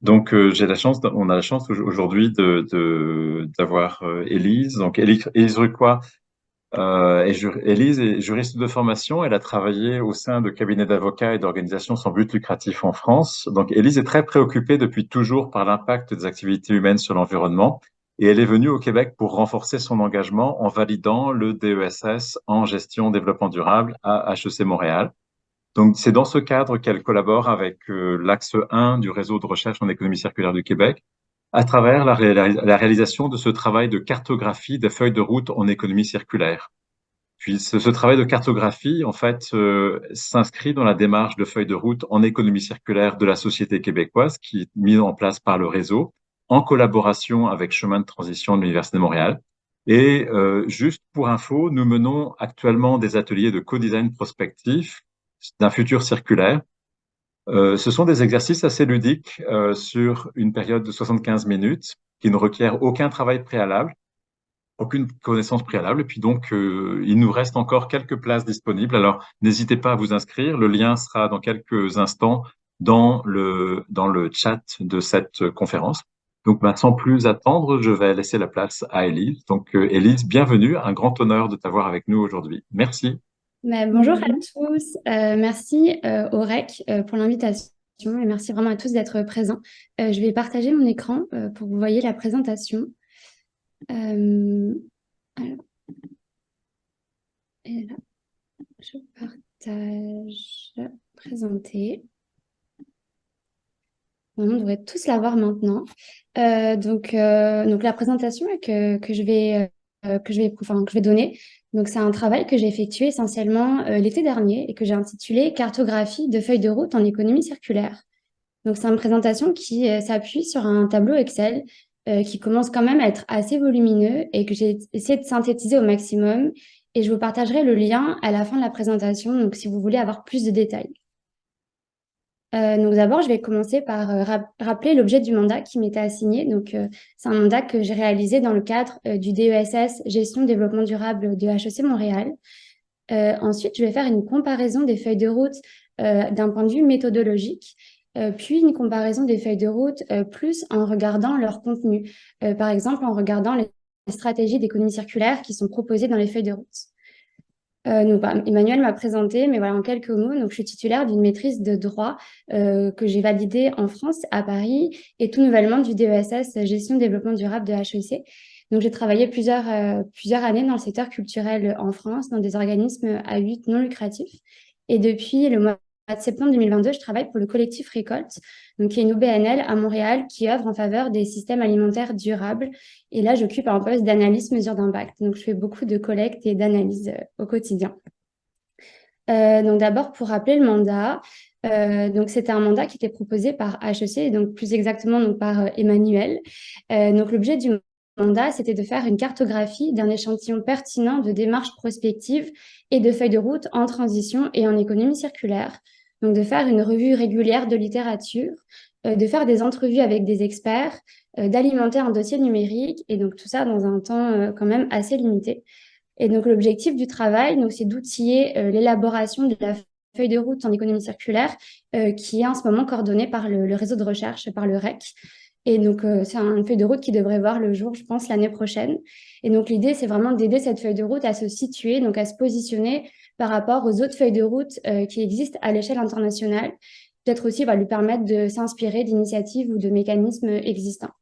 On a la chance aujourd'hui d'avoir Élise. Donc, Élise Rucois Élise est juriste de formation. Elle a travaillé au sein de cabinets d'avocats et d'organisations sans but lucratif en France. Donc, Élise est très préoccupée depuis toujours par l'impact des activités humaines sur l'environnement. Et elle est venue au Québec pour renforcer son engagement en validant le DESS en gestion développement durable à HEC Montréal. Donc, c'est dans ce cadre qu'elle collabore avec l'axe 1 du réseau de recherche en économie circulaire du Québec à travers la réalisation de ce travail de cartographie des feuilles de route en économie circulaire. Puis ce travail de cartographie, en fait, s'inscrit dans la démarche de feuille de route en économie circulaire de la société québécoise qui est mise en place par le réseau en collaboration avec Chemin de transition de l'Université de Montréal. Et juste pour info, nous menons actuellement des ateliers de co-design prospectif d'un futur circulaire. Ce sont des exercices assez ludiques sur une période de 75 minutes qui ne requièrent aucun travail préalable, aucune connaissance préalable. Et puis donc, il nous reste encore quelques places disponibles. Alors, n'hésitez pas à vous inscrire. Le lien sera dans quelques instants dans le chat de cette conférence. Donc, sans plus attendre, je vais laisser la place à Élise. Donc, Élise, bienvenue. Un grand honneur de t'avoir avec nous aujourd'hui. Merci. Bonjour à tous, merci au REC pour l'invitation et merci vraiment à tous d'être présents. Je vais partager mon écran pour que vous voyez la présentation. Euh, alors, et là, je partage, présenter. On devrait tous la voir maintenant. Donc la présentation que je vais donner. Donc, c'est un travail que j'ai effectué essentiellement l'été dernier et que j'ai intitulé Cartographie de feuilles de route en économie circulaire. Donc, c'est une présentation qui s'appuie sur un tableau Excel qui commence quand même à être assez volumineux et que j'ai essayé de synthétiser au maximum. Et je vous partagerai le lien à la fin de la présentation, donc si vous voulez avoir plus de détails. Donc d'abord, je vais commencer par rappeler l'objet du mandat qui m'était assigné. C'est un mandat que j'ai réalisé dans le cadre du DESS Gestion Développement Durable de HEC Montréal. Ensuite, je vais faire une comparaison des feuilles de route d'un point de vue méthodologique, puis une comparaison des feuilles de route plus en regardant leur contenu. Par exemple, en regardant les stratégies d'économie circulaire qui sont proposées dans les feuilles de route. Emmanuel m'a présenté, mais voilà, en quelques mots. Donc, je suis titulaire d'une maîtrise de droit que j'ai validée en France, à Paris, et tout nouvellement du DESS Gestion Développement Durable de HEC. Donc, j'ai travaillé plusieurs années dans le secteur culturel en France, dans des organismes à but non lucratif. Et depuis le mois de septembre 2022, je travaille pour le collectif Récolte, donc qui est une OBNL à Montréal qui œuvre en faveur des systèmes alimentaires durables. Et là, j'occupe un poste d'analyse mesure d'impact. Donc, je fais beaucoup de collecte et d'analyse au quotidien. Donc, d'abord, pour rappeler le mandat, donc c'était un mandat qui était proposé par HEC, donc plus exactement donc par Emmanuel. Donc, l'objet du mandat, c'était de faire une cartographie d'un échantillon pertinent de démarches prospectives et de feuilles de route en transition et en économie circulaire. Donc, de faire une revue régulière de littérature, de faire des entrevues avec des experts, d'alimenter un dossier numérique, et donc tout ça dans un temps quand même assez limité. Et donc, l'objectif du travail, donc, c'est d'outiller l'élaboration de la feuille de route en économie circulaire qui est en ce moment coordonnée par le réseau de recherche, par le REC. Et donc, c'est une feuille de route qui devrait voir le jour, je pense, l'année prochaine. Et donc, l'idée, c'est vraiment d'aider cette feuille de route à se situer, donc à se positionner par rapport aux autres feuilles de route qui existent à l'échelle internationale. Peut-être aussi va lui permettre de s'inspirer d'initiatives ou de mécanismes existants.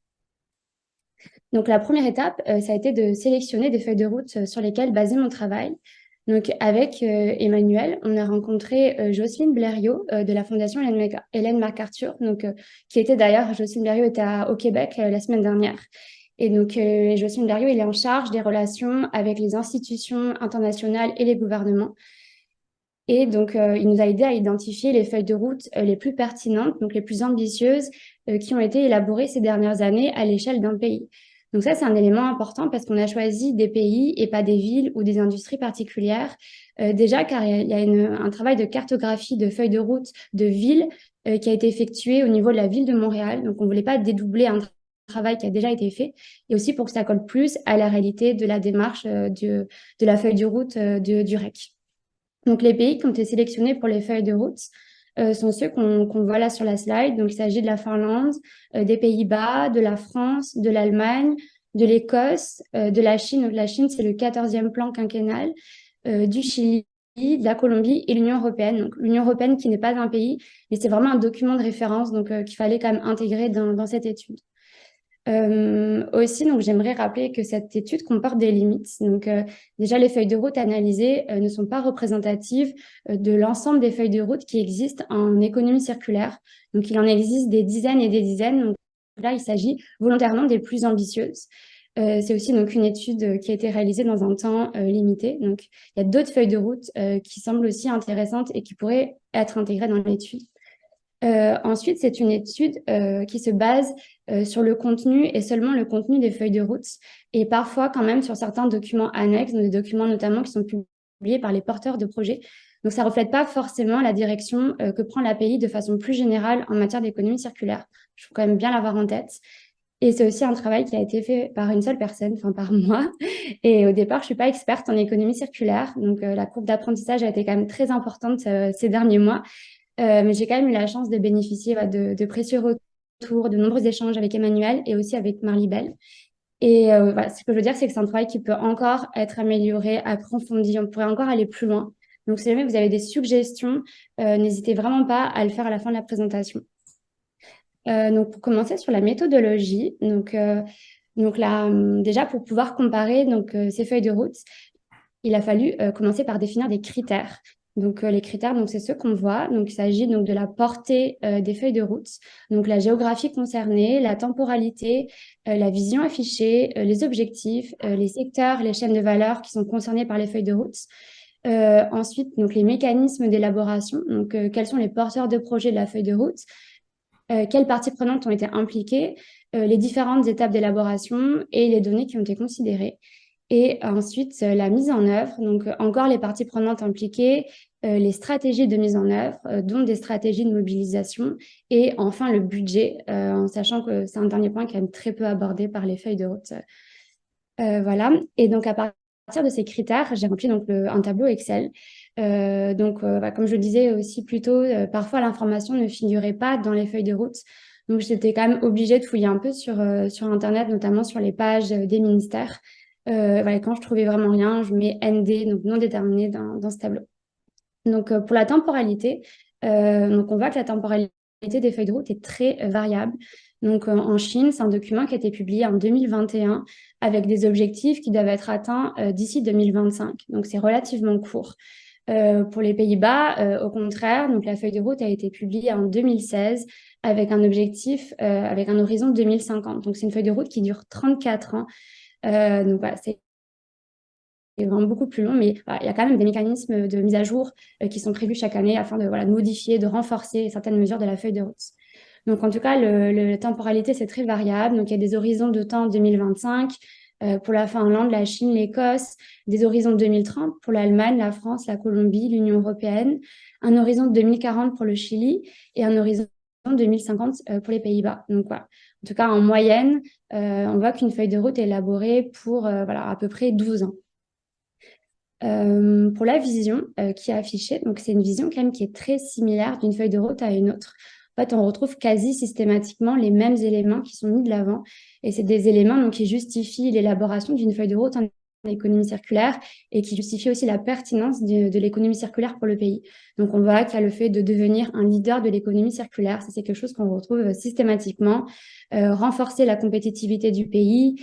Donc, la première étape, ça a été de sélectionner des feuilles de route sur lesquelles baser mon travail. Donc, avec Emmanuel, on a rencontré Jocelyne Blériot de la Fondation Hélène MacArthur, qui était d'ailleurs, Jocelyne Blériot était au Québec la semaine dernière. Et donc, Jocelyne Blériot, il est en charge des relations avec les institutions internationales et les gouvernements. Et donc, il nous a aidé à identifier les feuilles de route les plus pertinentes, donc les plus ambitieuses, qui ont été élaborées ces dernières années à l'échelle d'un pays. Donc ça, c'est un élément important parce qu'on a choisi des pays et pas des villes ou des industries particulières. Déjà, car il y a un travail de cartographie de feuilles de route de villes qui a été effectué au niveau de la ville de Montréal. Donc, on ne voulait pas dédoubler un travail qui a déjà été fait, et aussi pour que ça colle plus à la réalité de la démarche de la feuille de route du REC. Donc, les pays qui ont été sélectionnés pour les feuilles de route, sont ceux qu'on voit là sur la slide. Donc, il s'agit de la Finlande, des Pays-Bas, de la France, de l'Allemagne, de l'Écosse, de la Chine. Donc, la Chine, c'est le 14e plan quinquennal, du Chili, de la Colombie et l'Union européenne. Donc, l'Union européenne qui n'est pas un pays, mais c'est vraiment un document de référence donc, qu'il fallait quand même intégrer dans cette étude. Aussi, donc j'aimerais rappeler que cette étude comporte des limites. Donc, déjà, les feuilles de route analysées ne sont pas représentatives de l'ensemble des feuilles de route qui existent en économie circulaire. Donc, il en existe des dizaines et des dizaines. Donc, là, il s'agit volontairement des plus ambitieuses. C'est aussi donc une étude qui a été réalisée dans un temps limité. Donc, il y a d'autres feuilles de route qui semblent aussi intéressantes et qui pourraient être intégrées dans l'étude. Ensuite, c'est une étude qui se base sur le contenu et seulement le contenu des feuilles de route et parfois quand même sur certains documents annexes, des documents notamment qui sont publiés par les porteurs de projets. Donc, ça ne reflète pas forcément la direction que prend l'API de façon plus générale en matière d'économie circulaire. Il faut quand même bien l'avoir en tête. Et c'est aussi un travail qui a été fait par une seule personne, enfin par moi. Et au départ, je ne suis pas experte en économie circulaire. Donc, la courbe d'apprentissage a été quand même très importante ces derniers mois. Mais j'ai quand même eu la chance de bénéficier de précieux retours, de nombreux échanges avec Emmanuel et aussi avec Marlibel. Et voilà, ce que je veux dire, c'est que c'est un travail qui peut encore être amélioré, approfondi. On pourrait encore aller plus loin. Donc, si jamais vous avez des suggestions, n'hésitez vraiment pas à le faire à la fin de la présentation. Donc, pour commencer sur la méthodologie, donc là, déjà pour pouvoir comparer ces feuilles de route, il a fallu commencer par définir des critères. Donc, les critères, donc, c'est ceux qu'on voit. Donc, il s'agit donc de la portée des feuilles de route, donc la géographie concernée, la temporalité, la vision affichée, les objectifs, les secteurs, les chaînes de valeur qui sont concernés par les feuilles de route. Ensuite, donc, les mécanismes d'élaboration. Donc, quels sont les porteurs de projet de la feuille de route? Quelles parties prenantes ont été impliquées, les différentes étapes d'élaboration et les données qui ont été considérées. Et ensuite, la mise en œuvre, donc encore les parties prenantes impliquées, les stratégies de mise en œuvre, dont des stratégies de mobilisation, et enfin le budget, en sachant que c'est un dernier point qui est même très peu abordé par les feuilles de route. Voilà. Et donc, à partir de ces critères, j'ai rempli donc un tableau Excel. Comme je le disais aussi plus tôt, parfois l'information ne figurait pas dans les feuilles de route. Donc, j'étais quand même obligée de fouiller un peu sur Internet, notamment sur les pages des ministères. Voilà, quand je trouvais vraiment rien, je mets ND, donc non déterminé, dans ce tableau. Donc, pour la temporalité, donc on voit que la temporalité des feuilles de route est très variable. Donc, en Chine, c'est un document qui a été publié en 2021 avec des objectifs qui doivent être atteints d'ici 2025. Donc, c'est relativement court. Pour les Pays-Bas, au contraire, donc la feuille de route a été publiée en 2016 avec un objectif, avec un horizon 2050. Donc, c'est une feuille de route qui dure 34 ans. Donc, voilà, c'est vraiment beaucoup plus long, mais voilà, il y a quand même des mécanismes de mise à jour qui sont prévus chaque année afin de modifier, de renforcer certaines mesures de la feuille de route. Donc, en tout cas, la temporalité, c'est très variable. Donc, il y a des horizons de temps 2025 pour la Finlande, la Chine, l'Écosse, des horizons de 2030 pour l'Allemagne, la France, la Colombie, l'Union européenne, un horizon de 2040 pour le Chili et un horizon de 2050 pour les Pays-Bas. Donc, voilà. En tout cas, en moyenne, on voit qu'une feuille de route est élaborée pour à peu près 12 ans. Pour la vision qui est affichée, donc c'est une vision quand même qui est très similaire d'une feuille de route à une autre. En fait, on retrouve quasi systématiquement les mêmes éléments qui sont mis de l'avant. Et c'est des éléments donc, qui justifient l'élaboration d'une feuille de route en économie circulaire et qui justifient aussi la pertinence de l'économie circulaire pour le pays. Donc, on voit qu'il y a le fait de devenir un leader de l'économie circulaire. Ça, c'est quelque chose qu'on retrouve systématiquement. Renforcer la compétitivité du pays,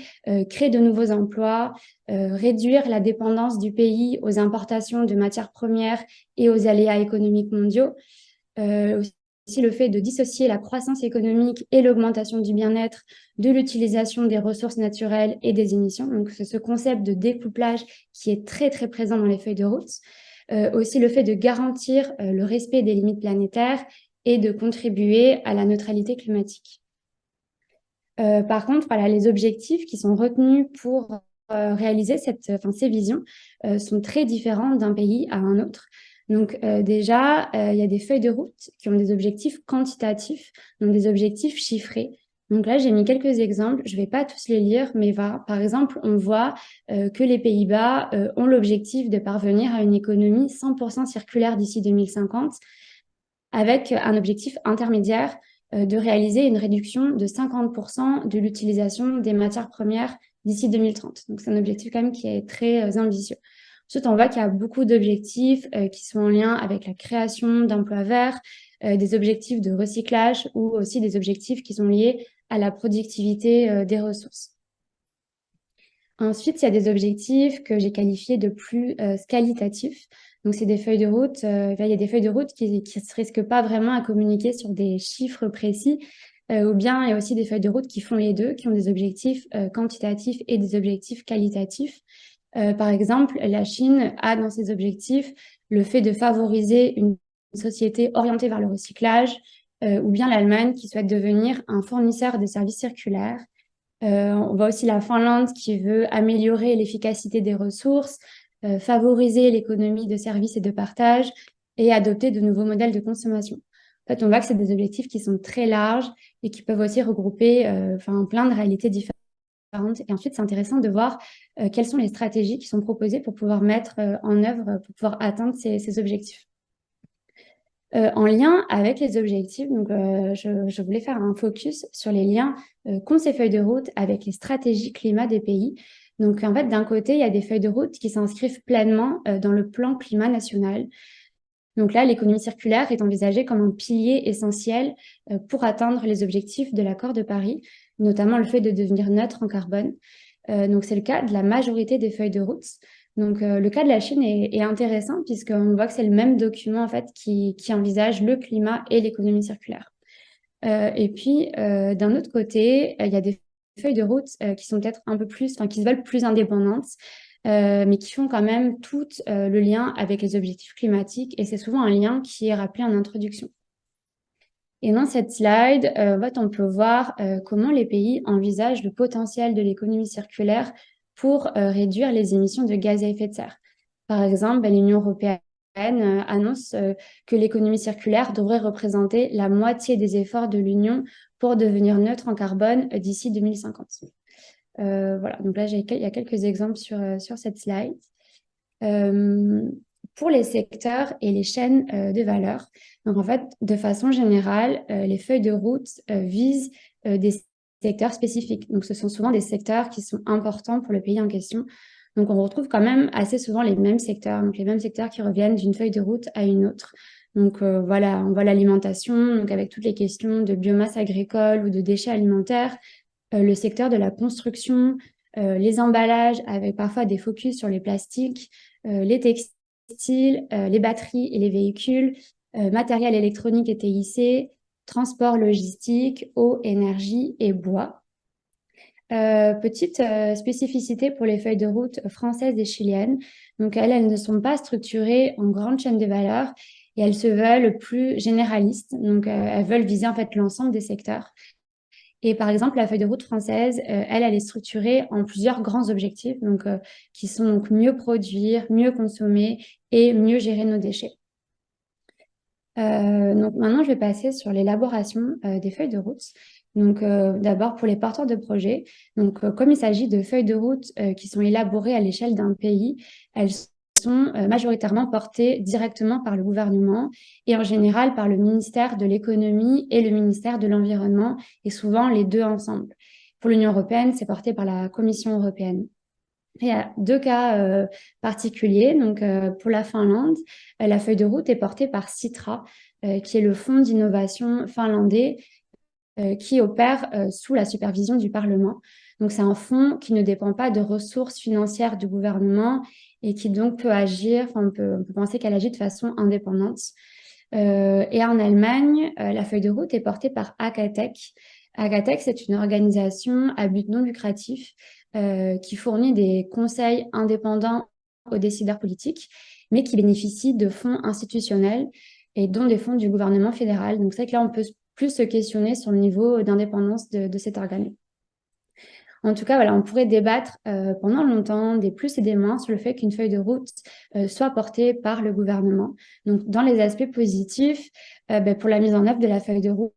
créer de nouveaux emplois, réduire la dépendance du pays aux importations de matières premières et aux aléas économiques mondiaux. Aussi le fait de dissocier la croissance économique et l'augmentation du bien-être de l'utilisation des ressources naturelles et des émissions. Donc, c'est ce concept de découplage qui est très, très présent dans les feuilles de route. Aussi le fait de garantir le respect des limites planétaires et de contribuer à la neutralité climatique. Par contre, voilà, les objectifs qui sont retenus pour réaliser ces visions sont très différents d'un pays à un autre. Donc déjà, il y a des feuilles de route qui ont des objectifs quantitatifs, donc des objectifs chiffrés. Donc là, j'ai mis quelques exemples. Je ne vais pas tous les lire, mais par exemple, on voit que les Pays-Bas ont l'objectif de parvenir à une économie 100% circulaire d'ici 2050. avec un objectif intermédiaire de réaliser une réduction de 50% de l'utilisation des matières premières d'ici 2030. Donc, c'est un objectif quand même qui est très ambitieux. Ensuite, on voit qu'il y a beaucoup d'objectifs qui sont en lien avec la création d'emplois verts, des objectifs de recyclage ou aussi des objectifs qui sont liés à la productivité des ressources. Ensuite, il y a des objectifs que j'ai qualifiés de plus qualitatifs. Donc, c'est des feuilles de route. Il y a des feuilles de route qui ne se risquent pas vraiment à communiquer sur des chiffres précis, ou bien il y a aussi des feuilles de route qui font les deux, qui ont des objectifs quantitatifs et des objectifs qualitatifs. Par exemple, la Chine a dans ses objectifs le fait de favoriser une société orientée vers le recyclage, ou bien l'Allemagne qui souhaite devenir un fournisseur de services circulaires. On voit aussi la Finlande qui veut améliorer l'efficacité des ressources, favoriser l'économie de services et de partage et adopter de nouveaux modèles de consommation. En fait, on voit que c'est des objectifs qui sont très larges et qui peuvent aussi regrouper plein de réalités différentes. Et ensuite, c'est intéressant de voir quelles sont les stratégies qui sont proposées pour pouvoir mettre en œuvre, pour pouvoir atteindre ces objectifs. En lien avec les objectifs, donc, je voulais faire un focus sur les liens qu'ont ces feuilles de route avec les stratégies climat des pays. Donc, en fait, d'un côté, il y a des feuilles de route qui s'inscrivent pleinement dans le plan climat national. Donc là, l'économie circulaire est envisagée comme un pilier essentiel pour atteindre les objectifs de l'accord de Paris, notamment le fait de devenir neutre en carbone. Donc, c'est le cas de la majorité des feuilles de route. Donc, le cas de la Chine est intéressant puisqu'on voit que c'est le même document en fait qui envisage le climat et l'économie circulaire. Et puis, d'un autre côté, il y a des feuilles de route qui sont peut-être un peu plus, enfin, qui se veulent plus indépendantes, mais qui font quand même tout le lien avec les objectifs climatiques. Et c'est souvent un lien qui est rappelé en introduction. Et dans cette slide, en fait, on peut voir comment les pays envisagent le potentiel de l'économie circulaire pour réduire les émissions de gaz à effet de serre. Par exemple, l'Union européenne annonce que l'économie circulaire devrait représenter la moitié des efforts de l'Union pour devenir neutre en carbone d'ici 2050. Voilà, donc là, il y a quelques exemples sur cette slide. Pour les secteurs et les chaînes de valeur. Donc, en fait, de façon générale, les feuilles de route visent des secteurs spécifiques. Donc, ce sont souvent des secteurs qui sont importants pour le pays en question. Donc, on retrouve quand même assez souvent les mêmes secteurs, donc les mêmes secteurs qui reviennent d'une feuille de route à une autre. Donc, voilà, on voit l'alimentation, donc avec toutes les questions de biomasse agricole ou de déchets alimentaires, le secteur de la construction, les emballages avec parfois des focus sur les plastiques, les textiles, les batteries et les véhicules, matériel électronique et TIC, transport logistique, eau, énergie et bois. Petite spécificité pour les feuilles de route françaises et chiliennes. Donc, elles ne sont pas structurées en grandes chaînes de valeur et elles se veulent plus généralistes. Donc, elles veulent viser en fait l'ensemble des secteurs. Et par exemple, la feuille de route française, elle est structurée en plusieurs grands objectifs, donc, qui sont donc mieux produire, mieux consommer et mieux gérer nos déchets. Donc maintenant, je vais passer sur l'élaboration des feuilles de route. Donc d'abord pour les porteurs de projets. Donc comme il s'agit de feuilles de route qui sont élaborées à l'échelle d'un pays, elles sont majoritairement portées directement par le gouvernement et en général par le ministère de l'économie et le ministère de l'environnement et souvent les deux ensemble. Pour l'Union européenne, c'est porté par la Commission européenne. Il y a deux cas particuliers. Donc, pour la Finlande, la feuille de route est portée par Sitra, qui est le fonds d'innovation finlandais qui opère sous la supervision du Parlement. Donc, c'est un fonds qui ne dépend pas de ressources financières du gouvernement et qui donc peut agir, enfin, on peut penser qu'elle agit de façon indépendante. Et en Allemagne, la feuille de route est portée par Akatech. Akatech, c'est une organisation à but non lucratif qui fournit des conseils indépendants aux décideurs politiques, mais qui bénéficie de fonds institutionnels et dont des fonds du gouvernement fédéral. Donc, c'est vrai que là, on peut plus se questionner sur le niveau d'indépendance de cet organe. En tout cas, voilà, on pourrait débattre pendant longtemps des plus et des moins sur le fait qu'une feuille de route soit portée par le gouvernement. Donc, dans les aspects positifs, pour la mise en œuvre de la feuille de route,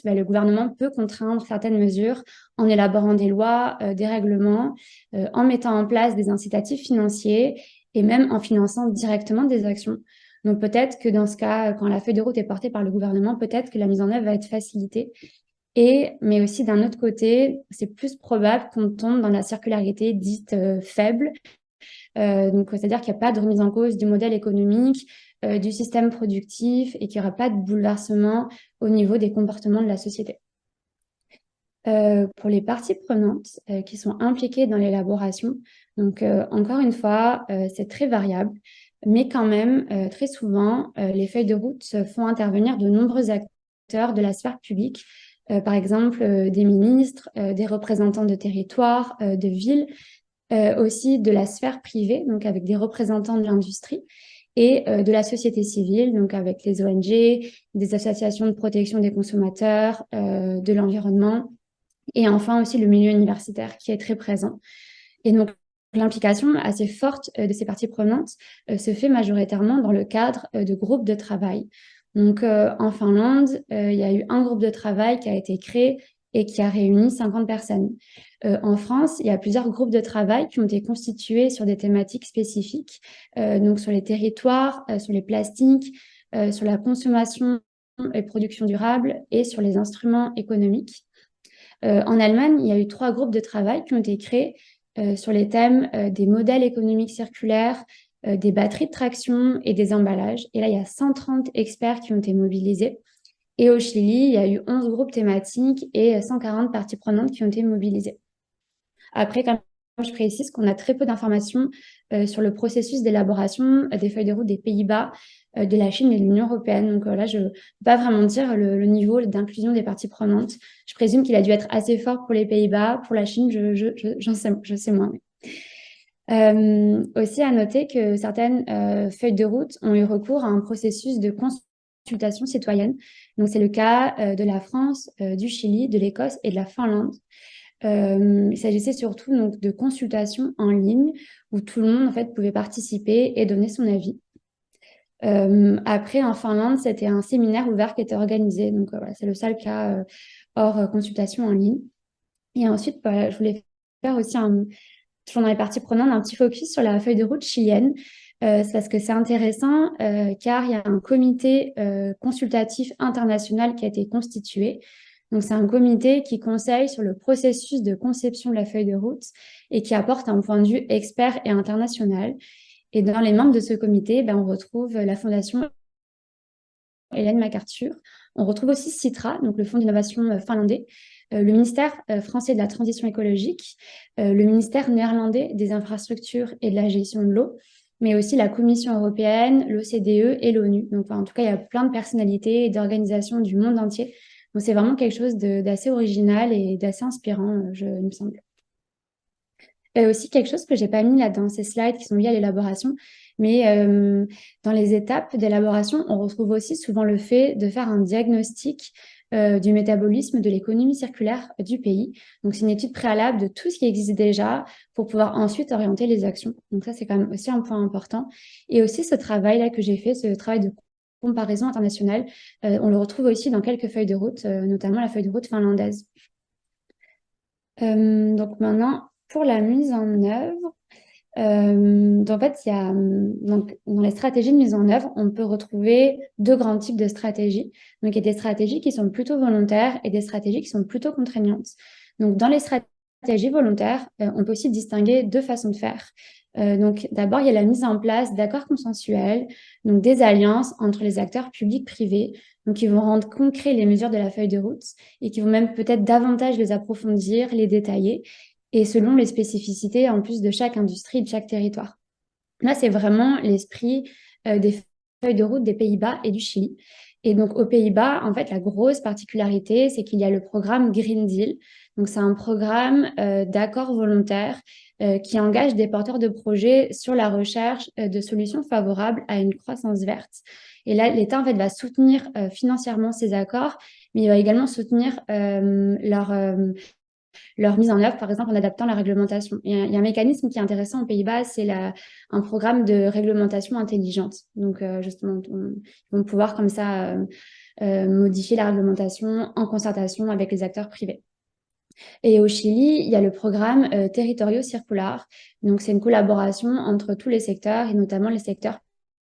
le gouvernement peut contraindre certaines mesures en élaborant des lois, des règlements, en mettant en place des incitatifs financiers et même en finançant directement des actions. Donc peut-être que dans ce cas, quand la feuille de route est portée par le gouvernement, peut-être que la mise en œuvre va être facilitée. Mais aussi d'un autre côté, c'est plus probable qu'on tombe dans la circularité dite faible. Donc, c'est-à-dire qu'il n'y a pas de remise en cause du modèle économique, du système productif et qu'il n'y aura pas de bouleversement au niveau des comportements de la société. Pour les parties prenantes qui sont impliquées dans l'élaboration, donc encore une fois, c'est très variable, mais quand même, très souvent, les feuilles de route font intervenir de nombreux acteurs de la sphère publique, par exemple des ministres, des représentants de territoires, de villes, aussi de la sphère privée, donc avec des représentants de l'industrie, et de la société civile, donc avec les ONG, des associations de protection des consommateurs, de l'environnement, et enfin aussi le milieu universitaire qui est très présent. Et donc, l'implication assez forte de ces parties prenantes se fait majoritairement dans le cadre de groupes de travail. Donc, en Finlande, il y a eu un groupe de travail qui a été créé et qui a réuni 50 personnes. En France, il y a plusieurs groupes de travail qui ont été constitués sur des thématiques spécifiques, donc sur les territoires, sur les plastiques, sur la consommation et production durable et sur les instruments économiques. En Allemagne, il y a eu 3 groupes de travail qui ont été créés sur les thèmes des modèles économiques circulaires, des batteries de traction et des emballages. Et là, il y a 130 experts qui ont été mobilisés. Et au Chili, il y a eu 11 groupes thématiques et 140 parties prenantes qui ont été mobilisées. Après, comme je précise qu'on a très peu d'informations sur le processus d'élaboration des feuilles de route des Pays-Bas, de la Chine et de l'Union européenne. Donc là, je ne peux pas vraiment dire le niveau d'inclusion des parties prenantes. Je présume qu'il a dû être assez fort pour les Pays-Bas. Pour la Chine, je sais moins. Aussi à noter que certaines feuilles de route ont eu recours à un processus de consultation citoyenne. Donc c'est le cas de la France, du Chili, de l'Écosse et de la Finlande. Il s'agissait surtout donc, de consultations en ligne où tout le monde en fait, pouvait participer et donner son avis. Après, en Finlande, c'était un séminaire ouvert qui était organisé. Donc, voilà, c'est le seul cas hors consultation en ligne. Et ensuite, voilà, je voulais faire aussi, toujours dans les parties prenantes, un petit focus sur la feuille de route chilienne. C'est parce que c'est intéressant car il y a un comité consultatif international qui a été constitué. Donc, c'est un comité qui conseille sur le processus de conception de la feuille de route et qui apporte un point de vue expert et international. Et dans les membres de ce comité, on retrouve la Fondation Ellen MacArthur. On retrouve aussi Citra, donc le Fonds d'innovation finlandais, le ministère français de la transition écologique, le ministère néerlandais des infrastructures et de la gestion de l'eau, mais aussi la Commission européenne, l'OCDE et l'ONU. Donc, en tout cas, il y a plein de personnalités et d'organisations du monde entier. Donc, c'est vraiment quelque chose d'assez original et d'assez inspirant, il me semble. Aussi, quelque chose que je n'ai pas mis là dans ces slides qui sont liés à l'élaboration, mais dans les étapes d'élaboration, on retrouve aussi souvent le fait de faire un diagnostic du métabolisme de l'économie circulaire du pays. Donc, c'est une étude préalable de tout ce qui existe déjà pour pouvoir ensuite orienter les actions. Donc, ça, c'est quand même aussi un point important. Et aussi, ce travail-là que j'ai fait, ce travail de comparaison internationale, on le retrouve aussi dans quelques feuilles de route, notamment la feuille de route finlandaise. Donc maintenant, pour la mise en œuvre, en fait, il y a, donc, dans les stratégies de mise en œuvre, on peut retrouver 2 grands types de stratégies. Donc, il y a des stratégies qui sont plutôt volontaires et des stratégies qui sont plutôt contraignantes. Donc, dans les stratégies volontaires, on peut aussi distinguer 2 façons de faire. Donc, d'abord, il y a la mise en place d'accords consensuels, donc des alliances entre les acteurs publics-privés, donc qui vont rendre concret les mesures de la feuille de route et qui vont même peut-être davantage les approfondir, les détailler, et selon les spécificités en plus de chaque industrie, de chaque territoire. Là, c'est vraiment l'esprit des feuilles de route des Pays-Bas et du Chili. Et donc, aux Pays-Bas, en fait, la grosse particularité, c'est qu'il y a le programme Green Deal. Donc, c'est un programme d'accords volontaires qui engage des porteurs de projets sur la recherche de solutions favorables à une croissance verte. Et là, l'État, en fait, va soutenir financièrement ces accords, mais il va également soutenir leur mise en œuvre, par exemple en adaptant la réglementation. Il y a un mécanisme qui est intéressant aux Pays-Bas, c'est un programme de réglementation intelligente. Donc, justement, ils vont pouvoir comme ça modifier la réglementation en concertation avec les acteurs privés. Et au Chili, il y a le programme Territorio Circular. Donc, c'est une collaboration entre tous les secteurs et notamment les secteurs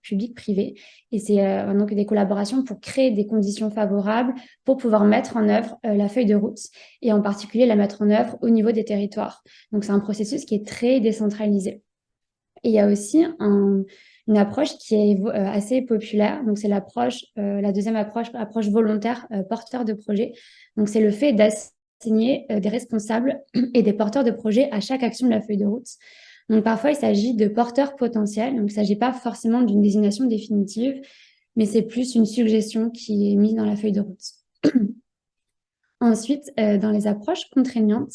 public-privé. Et c'est donc des collaborations pour créer des conditions favorables pour pouvoir mettre en œuvre la feuille de route et en particulier la mettre en œuvre au niveau des territoires. Donc, c'est un processus qui est très décentralisé. Et il y a aussi une approche qui est assez populaire. Donc, c'est la deuxième approche volontaire, porteur de projet. Donc, c'est le fait d'assigner des responsables et des porteurs de projet à chaque action de la feuille de route. Donc, parfois, il s'agit de porteurs potentiels. Donc, il ne s'agit pas forcément d'une désignation définitive, mais c'est plus une suggestion qui est mise dans la feuille de route. Ensuite, dans les approches contraignantes,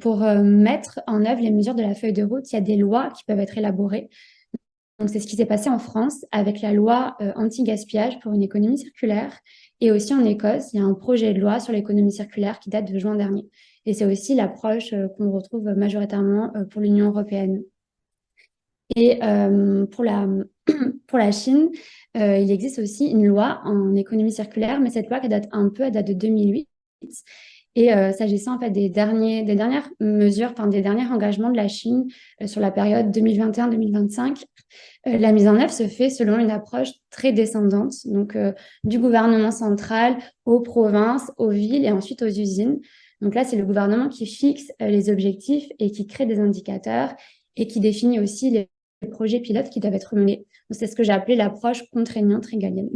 pour mettre en œuvre les mesures de la feuille de route, il y a des lois qui peuvent être élaborées. Donc, c'est ce qui s'est passé en France avec la loi anti-gaspillage pour une économie circulaire. Et aussi en Écosse, il y a un projet de loi sur l'économie circulaire qui date de juin dernier. Et c'est aussi l'approche qu'on retrouve majoritairement pour l'Union européenne. Et pour la Chine, il existe aussi une loi en économie circulaire, mais cette loi, elle date de 2008. Et s'agissant en fait des dernières mesures, enfin des derniers engagements de la Chine sur la période 2021-2025, la mise en œuvre se fait selon une approche très descendante, donc du gouvernement central aux provinces, aux villes et ensuite aux usines. Donc là, c'est le gouvernement qui fixe les objectifs et qui crée des indicateurs et qui définit aussi les projets pilotes qui doivent être menés. Donc, c'est ce que j'ai appelé l'approche contraignante régalienne.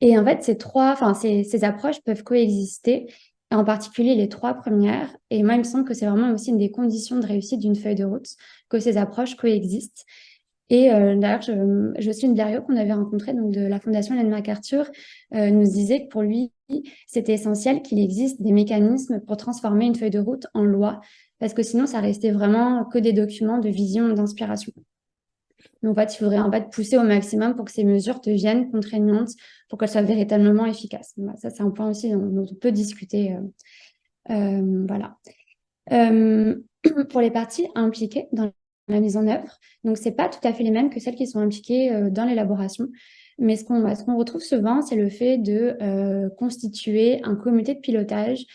Et en fait, ces approches peuvent coexister, en particulier les trois premières. Et moi, il me semble que c'est vraiment aussi une des conditions de réussite d'une feuille de route, que ces approches coexistent. Et d'ailleurs, Jocelyne Blériot, qu'on avait rencontrée donc, de la Fondation Ellen MacArthur, nous disait que pour lui, c'était essentiel qu'il existe des mécanismes pour transformer une feuille de route en loi, parce que sinon, ça restait vraiment que des documents de vision, d'inspiration. Donc, en fait, il faudrait en fait pousser au maximum pour que ces mesures deviennent contraignantes, pour qu'elles soient véritablement efficaces. Voilà, ça, c'est un point aussi dont on peut discuter. Voilà. Pour les parties impliquées dans la mise en œuvre, donc c'est pas tout à fait les mêmes que celles qui sont impliquées dans l'élaboration. Mais ce qu'on retrouve souvent, c'est le fait de constituer un comité de pilotage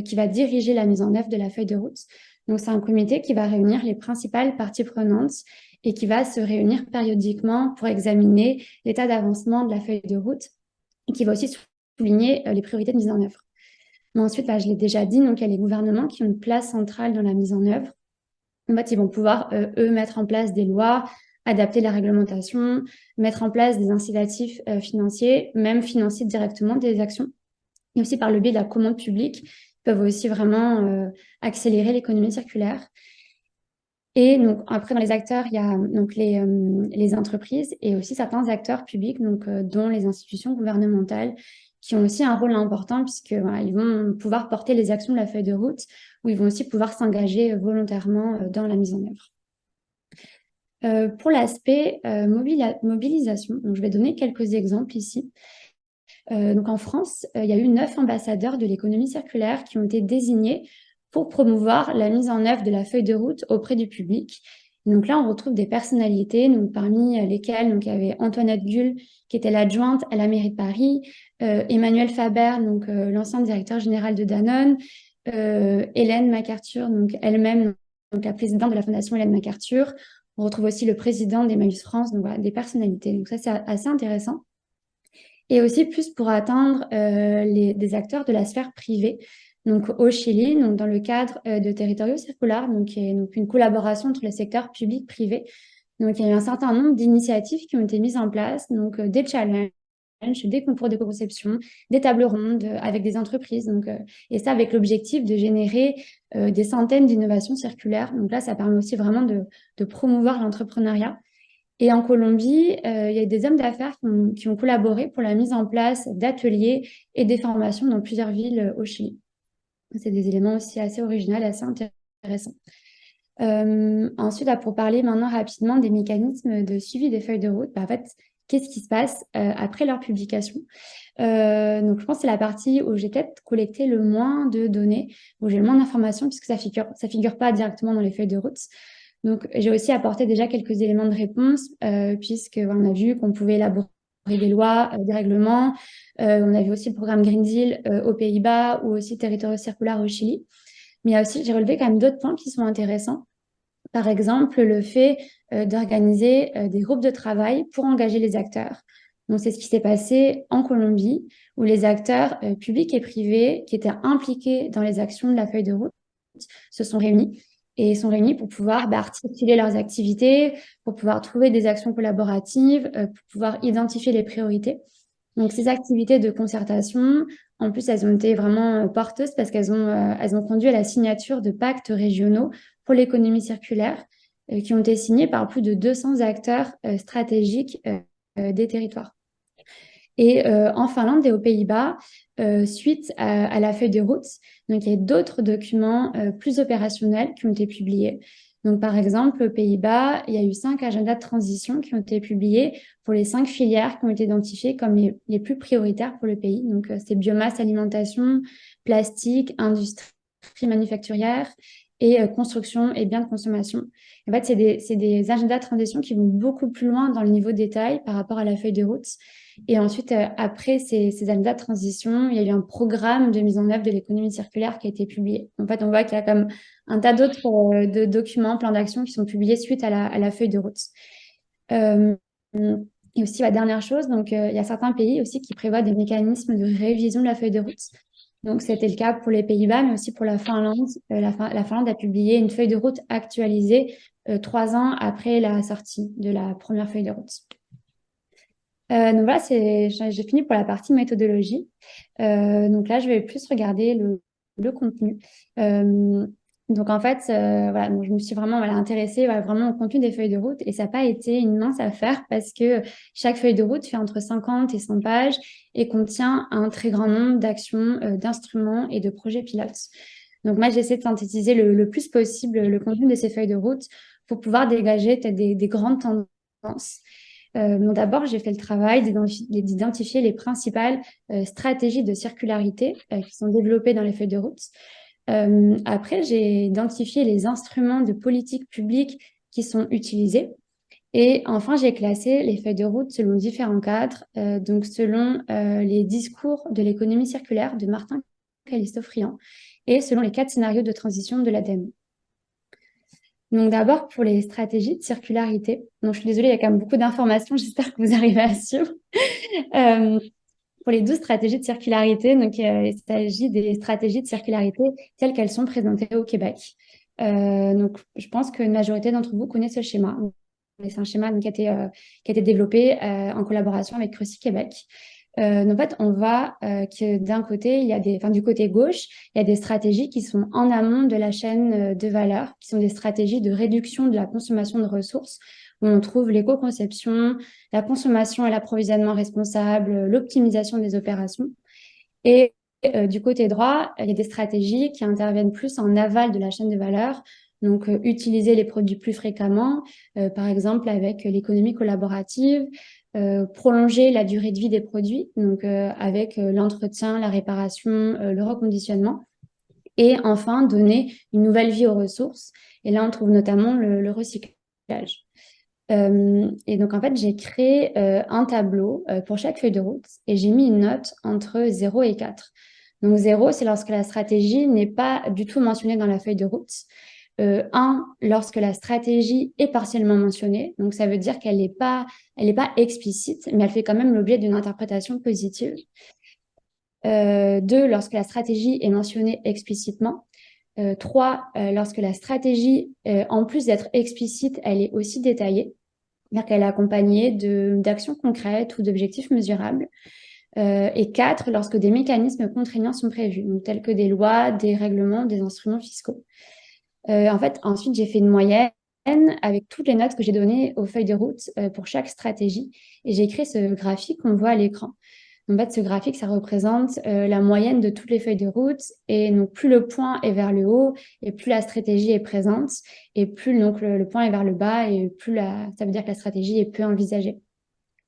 qui va diriger la mise en œuvre de la feuille de route. Donc, c'est un comité qui va réunir les principales parties prenantes et qui va se réunir périodiquement pour examiner l'état d'avancement de la feuille de route et qui va aussi souligner les priorités de mise en œuvre. Mais ensuite, je l'ai déjà dit, donc il y a les gouvernements qui ont une place centrale dans la mise en œuvre. En fait, ils vont pouvoir, eux, mettre en place des lois, adapter la réglementation, mettre en place des incitatifs financiers, même financer directement des actions. Et aussi par le biais de la commande publique, ils peuvent aussi vraiment accélérer l'économie circulaire. Et donc, après, dans les acteurs, il y a donc les entreprises et aussi certains acteurs publics, donc, dont les institutions gouvernementales, qui ont aussi un rôle important puisque voilà, ils vont pouvoir porter les actions de la feuille de route ou ils vont aussi pouvoir s'engager volontairement dans la mise en œuvre. Pour l'aspect mobilisation, donc je vais donner quelques exemples ici. Donc en France, il y a eu 9 ambassadeurs de l'économie circulaire qui ont été désignés pour promouvoir la mise en œuvre de la feuille de route auprès du public. Donc là, on retrouve des personnalités, donc parmi lesquelles donc, il y avait Antoinette Gull, qui était l'adjointe à la mairie de Paris, Emmanuel Faber, donc l'ancien directeur général de Danone, Hélène MacArthur, donc elle-même, donc la présidente de la Fondation Hélène MacArthur. On retrouve aussi le président d'Emmaüs France, donc voilà, des personnalités. Donc ça, c'est assez intéressant. Et aussi plus pour atteindre des acteurs de la sphère privée. Donc au Chili, donc dans le cadre de Territorio Circular, donc qui est donc une collaboration entre le secteur public-privé. Donc il y a eu un certain nombre d'initiatives qui ont été mises en place, donc des challenges, des concours de conception, des tables rondes avec des entreprises, donc, et ça avec l'objectif de générer des centaines d'innovations circulaires. Donc là, ça permet aussi vraiment de promouvoir l'entrepreneuriat. Et en Colombie, il y a des hommes d'affaires qui ont collaboré pour la mise en place d'ateliers et des formations dans plusieurs villes au Chili. C'est des éléments aussi assez originaux, assez intéressants. Ensuite, pour parler maintenant rapidement des mécanismes de suivi des feuilles de route, en fait, qu'est-ce qui se passe après leur publication? Donc, je pense que c'est la partie où j'ai peut-être collecté le moins de données, où j'ai le moins d'informations, puisque ça figure pas directement dans les feuilles de route. Donc, j'ai aussi apporté déjà quelques éléments de réponse, puisqu'on a vu qu'on pouvait élaborer des lois, des règlements. On a vu aussi le programme Green Deal aux Pays-Bas ou aussi Territorio Circular au Chili. Mais il y a aussi, j'ai relevé quand même d'autres points qui sont intéressants. Par exemple, le fait d'organiser des groupes de travail pour engager les acteurs. Donc, c'est ce qui s'est passé en Colombie, où les acteurs publics et privés qui étaient impliqués dans les actions de la feuille de route se sont réunis et sont réunis pour pouvoir articuler leurs activités, pour pouvoir trouver des actions collaboratives, pour pouvoir identifier les priorités. Donc, ces activités de concertation, en plus, elles ont été vraiment porteuses parce elles ont conduit à la signature de pactes régionaux pour l'économie circulaire qui ont été signés par plus de 200 acteurs stratégiques des territoires. Et en Finlande et aux Pays-Bas, suite à la feuille de route, donc il y a d'autres documents plus opérationnels qui ont été publiés. Donc, par exemple, aux Pays-Bas, il y a eu 5 agendas de transition qui ont été publiés pour les 5 filières qui ont été identifiées comme les plus prioritaires pour le pays. Donc, c'est biomasse, alimentation, plastique, industrie manufacturière et construction et biens de consommation. En fait, c'est des agendas de transition qui vont beaucoup plus loin dans le niveau de détail par rapport à la feuille de route. Et ensuite, après ces agendas de transition, il y a eu un programme de mise en œuvre de l'économie circulaire qui a été publié. En fait, on voit qu'il y a comme un tas d'autres de documents, plans d'action qui sont publiés suite à la feuille de route. Euh, et aussi, la dernière chose, donc, il y a certains pays aussi qui prévoient des mécanismes de révision de la feuille de route. Donc, c'était le cas pour les Pays-Bas, mais aussi pour la Finlande. La Finlande a publié une feuille de route actualisée 3 ans après la sortie de la première feuille de route. Donc voilà, j'ai fini pour la partie méthodologie. Donc là, je vais plus regarder le contenu. Donc en fait, voilà, donc je me suis vraiment intéressée vraiment au contenu des feuilles de route et ça n'a pas été une mince affaire parce que chaque feuille de route fait entre 50 et 100 pages et contient un très grand nombre d'actions, d'instruments et de projets pilotes. Donc moi, j'essaie de synthétiser le plus possible le contenu de ces feuilles de route pour pouvoir dégager peut-être des grandes tendances. Donc d'abord, j'ai fait le travail d'identifier les principales stratégies de circularité qui sont développées dans les feuilles de route. Après, j'ai identifié les instruments de politique publique qui sont utilisés. Et enfin, j'ai classé les feuilles de route selon différents cadres, donc selon les discours de l'économie circulaire de Martin Callisto-Friand et selon les 4 scénarios de transition de l'ADEME. Donc d'abord pour les stratégies de circularité. Donc je suis désolée, il y a quand même beaucoup d'informations, j'espère que vous arrivez à suivre. Pour les 12 stratégies de circularité, donc il s'agit des stratégies de circularité telles qu'elles sont présentées au Québec. Donc je pense qu'une majorité d'entre vous connaissent ce schéma. C'est un schéma donc, qui a été développé en collaboration avec Cruci Québec. En fait, on voit que d'un côté, du côté gauche, il y a des stratégies qui sont en amont de la chaîne de valeur, qui sont des stratégies de réduction de la consommation de ressources, où on trouve l'éco-conception, la consommation et l'approvisionnement responsable, l'optimisation des opérations. Et du côté droit, il y a des stratégies qui interviennent plus en aval de la chaîne de valeur, donc utiliser les produits plus fréquemment, par exemple avec l'économie collaborative, prolonger la durée de vie des produits, donc avec l'entretien, la réparation, le reconditionnement. Et enfin, donner une nouvelle vie aux ressources. Et là, on trouve notamment le recyclage. Et donc, en fait, j'ai créé un tableau pour chaque feuille de route et j'ai mis une note entre 0 et 4. Donc, 0, c'est lorsque la stratégie n'est pas du tout mentionnée dans la feuille de route. 1, lorsque la stratégie est partiellement mentionnée. Donc, ça veut dire qu'elle n'est pas explicite, mais elle fait quand même l'objet d'une interprétation positive. 2, lorsque la stratégie est mentionnée explicitement. 3, lorsque la stratégie, en plus d'être explicite, elle est aussi détaillée. C'est-à-dire qu'elle est accompagnée d'actions concrètes ou d'objectifs mesurables. Et 4, lorsque des mécanismes contraignants sont prévus, donc tels que des lois, des règlements, des instruments fiscaux. En fait, ensuite, j'ai fait une moyenne avec toutes les notes que j'ai données aux feuilles de route pour chaque stratégie. Et j'ai créé ce graphique qu'on voit à l'écran. En fait, ce graphique, ça représente la moyenne de toutes les feuilles de route. Et donc, plus le point est vers le haut et plus la stratégie est présente. Et plus donc, le point est vers le bas et plus ça veut dire que la stratégie est peu envisagée.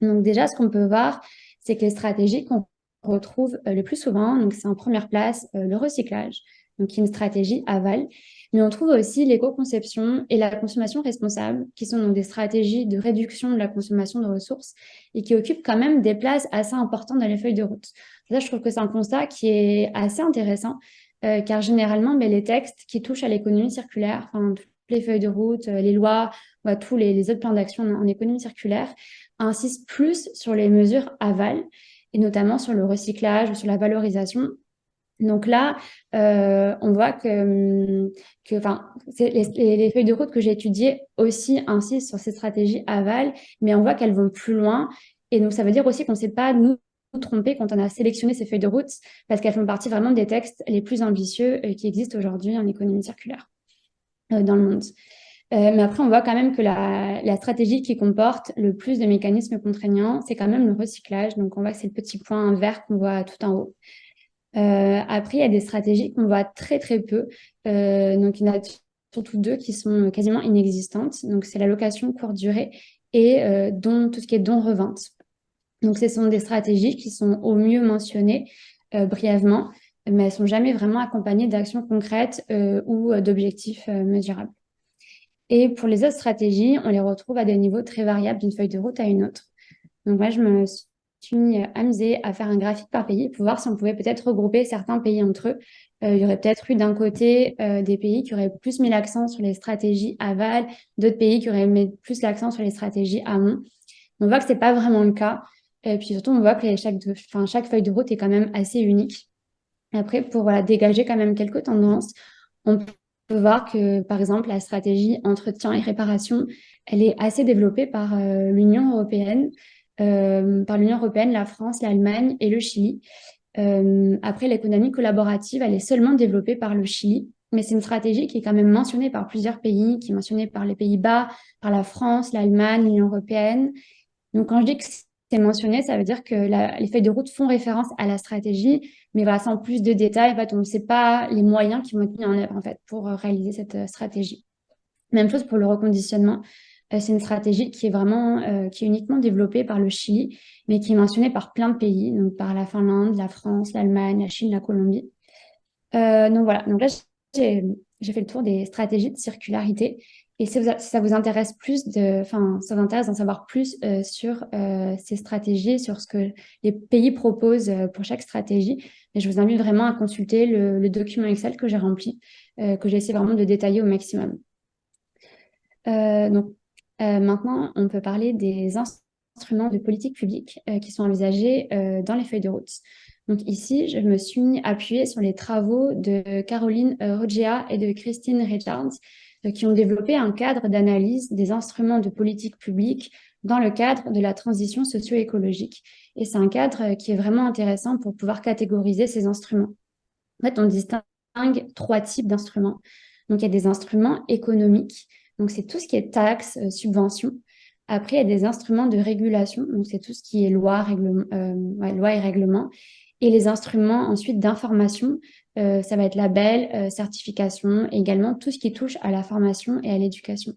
Donc déjà, ce qu'on peut voir, c'est que les stratégies qu'on retrouve le plus souvent, donc c'est en première place le recyclage, donc qui est une stratégie aval. Mais on trouve aussi l'éco-conception et la consommation responsable, qui sont donc des stratégies de réduction de la consommation de ressources et qui occupent quand même des places assez importantes dans les feuilles de route. Ça, je trouve que c'est un constat qui est assez intéressant, car généralement, mais les textes qui touchent à l'économie circulaire, enfin, toutes les feuilles de route, les lois, tous les autres plans d'action en économie circulaire, insistent plus sur les mesures aval, et notamment sur le recyclage ou sur la valorisation. Donc là, on voit les feuilles de route que j'ai étudiées aussi insistent sur ces stratégies aval, mais on voit qu'elles vont plus loin. Et donc, ça veut dire aussi qu'on ne s'est pas nous tromper quand on a sélectionné ces feuilles de route, parce qu'elles font partie vraiment des textes les plus ambitieux qui existent aujourd'hui en économie circulaire dans le monde. Mais après, on voit quand même que la stratégie qui comporte le plus de mécanismes contraignants, c'est quand même le recyclage. Donc, on voit que c'est le petit point vert qu'on voit tout en haut. Après, il y a des stratégies qu'on voit très, très peu. Donc, il y en a surtout deux qui sont quasiment inexistantes. Donc, c'est la location courte durée et tout ce qui est don-revente. Donc, ce sont des stratégies qui sont au mieux mentionnées brièvement, mais elles ne sont jamais vraiment accompagnées d'actions concrètes ou d'objectifs mesurables. Et pour les autres stratégies, on les retrouve à des niveaux très variables d'une feuille de route à une autre. Donc, moi, je me suis amusée à faire un graphique par pays pour voir si on pouvait peut-être regrouper certains pays entre eux. Il y aurait peut-être eu d'un côté des pays qui auraient plus mis l'accent sur les stratégies aval, d'autres pays qui auraient mis plus l'accent sur les stratégies amont. On voit que ce n'est pas vraiment le cas. Et puis surtout, on voit que chaque feuille de route est quand même assez unique. Après, pour dégager quand même quelques tendances, on peut voir que, par exemple, la stratégie entretien et réparation, elle est assez développée par l'Union européenne, la France, l'Allemagne et le Chili. Après, l'économie collaborative, elle est seulement développée par le Chili, mais c'est une stratégie qui est quand même mentionnée par plusieurs pays, qui est mentionnée par les Pays-Bas, par la France, l'Allemagne, l'Union européenne. Donc, quand je dis que c'est mentionné, ça veut dire que les feuilles de route font référence à la stratégie, mais voilà, sans plus de détails, en fait, on ne sait pas les moyens qui vont être mis en œuvre en fait, pour réaliser cette stratégie. Même chose pour le reconditionnement. C'est une stratégie qui est uniquement développée par le Chili, mais qui est mentionnée par plein de pays, donc par la Finlande, la France, l'Allemagne, la Chine, la Colombie. Donc voilà, donc là, j'ai fait le tour des stratégies de circularité. Et si ça vous intéresse ça vous intéresse d'en savoir plus sur ces stratégies, sur ce que les pays proposent pour chaque stratégie, et je vous invite vraiment à consulter le document Excel que j'ai rempli, que j'ai essayé vraiment de détailler au maximum. Maintenant, on peut parler des instruments de politique publique qui sont envisagés dans les feuilles de route. Donc ici, je me suis appuyée sur les travaux de Caroline Roggia et de Christine Richards qui ont développé un cadre d'analyse des instruments de politique publique dans le cadre de la transition socio-écologique. Et c'est un cadre qui est vraiment intéressant pour pouvoir catégoriser ces instruments. En fait, on distingue 3 types d'instruments. Donc, il y a des instruments économiques. Donc, c'est tout ce qui est taxes, subventions. Après, il y a des instruments de régulation. Donc, c'est tout ce qui est loi et règlement. Et les instruments ensuite d'information, ça va être label, certification, et également tout ce qui touche à la formation et à l'éducation.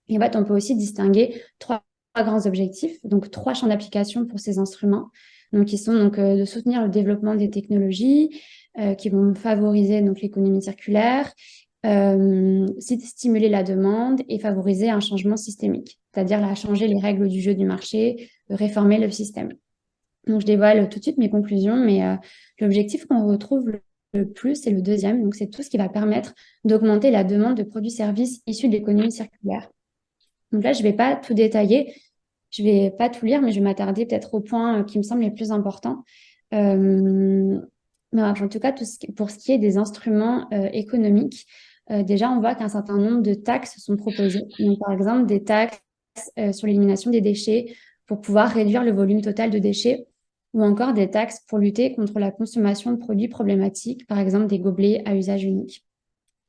Et en fait, on peut aussi distinguer 3 grands objectifs, donc 3 champs d'application pour ces instruments. Donc, qui sont de soutenir le développement des technologies, qui vont favoriser l'économie circulaire, stimuler la demande et favoriser un changement systémique, c'est-à-dire changer les règles du jeu du marché, réformer le système. Donc, je dévoile tout de suite mes conclusions, mais l'objectif qu'on retrouve le plus, c'est le deuxième. Donc, c'est tout ce qui va permettre d'augmenter la demande de produits-services issus de l'économie circulaire. Donc là, je ne vais pas tout détailler, je ne vais pas tout lire, mais je vais m'attarder peut-être aux points qui me semblent les plus importants. Mais en tout cas, pour ce qui est des instruments économiques, déjà, on voit qu'un certain nombre de taxes sont proposées. Donc, par exemple, des taxes sur l'élimination des déchets pour pouvoir réduire le volume total de déchets, ou encore des taxes pour lutter contre la consommation de produits problématiques, par exemple des gobelets à usage unique.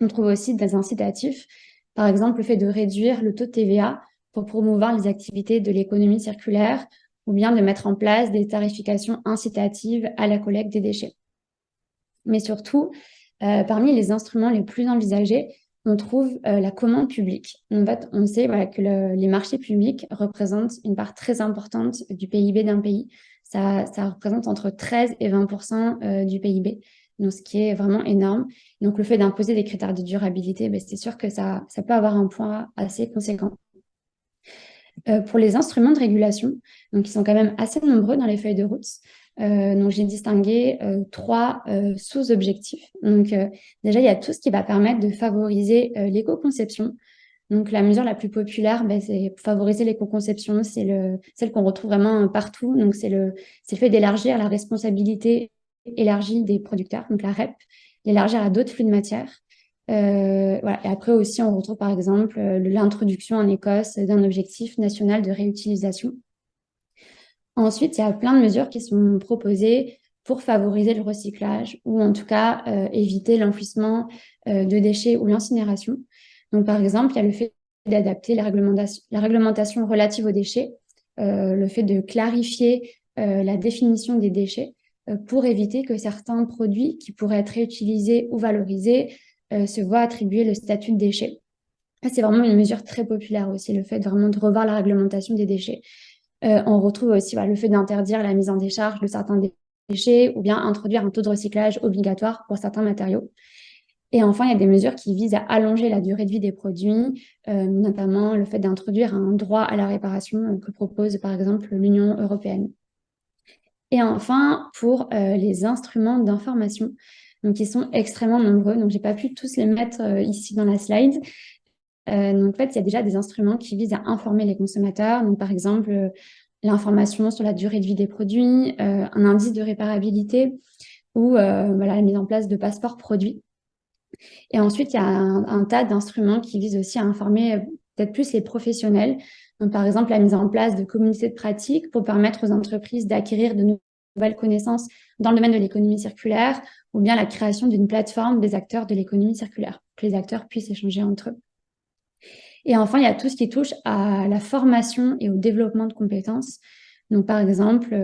On trouve aussi des incitatifs, par exemple le fait de réduire le taux de TVA pour promouvoir les activités de l'économie circulaire, ou bien de mettre en place des tarifications incitatives à la collecte des déchets. Mais surtout, parmi les instruments les plus envisagés, on trouve la commande publique. En fait, on sait que les marchés publics représentent une part très importante du PIB d'un pays. Ça représente entre 13 et 20% du PIB, donc ce qui est vraiment énorme. Donc, le fait d'imposer des critères de durabilité, c'est sûr que ça peut avoir un poids assez conséquent. Pour les instruments de régulation, donc ils sont quand même assez nombreux dans les feuilles de route. Donc, j'ai distingué trois sous-objectifs. Donc, déjà, il y a tout ce qui va permettre de favoriser l'éco-conception. Donc, la mesure la plus populaire, ben, c'est favoriser l'éco-conception. C'est celle qu'on retrouve vraiment partout. Donc, c'est le fait d'élargir la responsabilité élargie des producteurs, donc la REP, d'élargir à d'autres flux de matière. Voilà. Et après aussi, on retrouve par exemple l'introduction en Écosse d'un objectif national de réutilisation. Ensuite, il y a plein de mesures qui sont proposées pour favoriser le recyclage ou en tout cas éviter l'enfouissement de déchets ou l'incinération. Donc, par exemple, il y a le fait d'adapter la réglementation relative aux déchets, le fait de clarifier la définition des déchets pour éviter que certains produits qui pourraient être réutilisés ou valorisés se voient attribuer le statut de déchet. C'est vraiment une mesure très populaire aussi, le fait vraiment de revoir la réglementation des déchets. On retrouve aussi le fait d'interdire la mise en décharge de certains déchets ou bien introduire un taux de recyclage obligatoire pour certains matériaux. Et enfin, il y a des mesures qui visent à allonger la durée de vie des produits, notamment le fait d'introduire un droit à la réparation que propose par exemple l'Union européenne. Et enfin, pour les instruments d'information, donc ils sont extrêmement nombreux. Donc, j'ai pas pu tous les mettre ici dans la slide. Donc, en fait, il y a déjà des instruments qui visent à informer les consommateurs. Donc, par exemple, l'information sur la durée de vie des produits, un indice de réparabilité ou voilà, la mise en place de passeports produits. Et ensuite, il y a un tas d'instruments qui visent aussi à informer peut-être plus les professionnels. Donc, par exemple, la mise en place de communautés de pratiques pour permettre aux entreprises d'acquérir de nouvelles connaissances dans le domaine de l'économie circulaire ou bien la création d'une plateforme des acteurs de l'économie circulaire, que les acteurs puissent échanger entre eux. Et enfin, il y a tout ce qui touche à la formation et au développement de compétences. Donc, par exemple,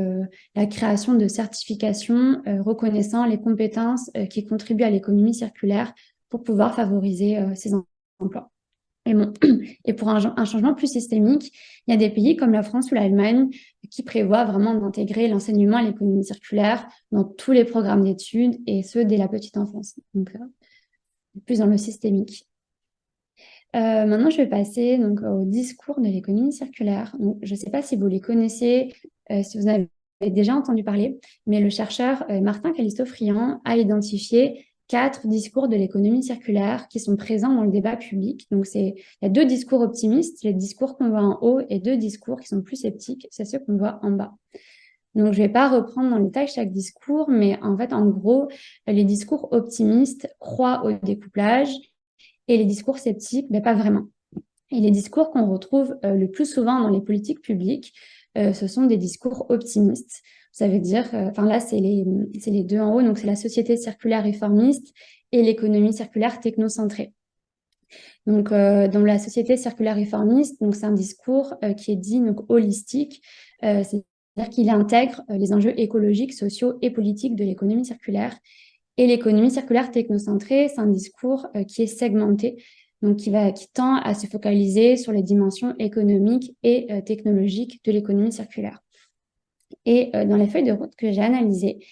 la création de certifications reconnaissant les compétences qui contribuent à l'économie circulaire pour pouvoir favoriser ces emplois. Et, bon, et pour un changement plus systémique, il y a des pays comme la France ou l'Allemagne qui prévoient vraiment d'intégrer l'enseignement à l'économie circulaire dans tous les programmes d'études et ce, dès la petite enfance. Donc, plus dans le systémique. Maintenant, je vais passer donc, au discours de l'économie circulaire. Donc, je ne sais pas si vous les connaissez, si vous en avez déjà entendu parler, mais le chercheur Martin Callisto-Friand a identifié 4 discours de l'économie circulaire qui sont présents dans le débat public. Donc, il y a 2 discours optimistes, les discours qu'on voit en haut, et 2 discours qui sont plus sceptiques, c'est ceux qu'on voit en bas. Donc, je ne vais pas reprendre dans le détail chaque discours, mais en fait, en gros, les discours optimistes croient au découplage et les discours sceptiques, pas vraiment. Et les discours qu'on retrouve le plus souvent dans les politiques publiques, ce sont des discours optimistes. Ça veut dire, là, c'est les 2 en haut, donc c'est la société circulaire réformiste et l'économie circulaire technocentrée. Donc, dans la société circulaire réformiste, donc c'est un discours qui est dit donc holistique, c'est-à-dire qu'il intègre les enjeux écologiques, sociaux et politiques de l'économie circulaire. Et l'économie circulaire technocentrée, c'est un discours qui est segmenté, donc qui tend à se focaliser sur les dimensions économiques et technologiques de l'économie circulaire. Et dans les feuilles de route que j'ai analysées,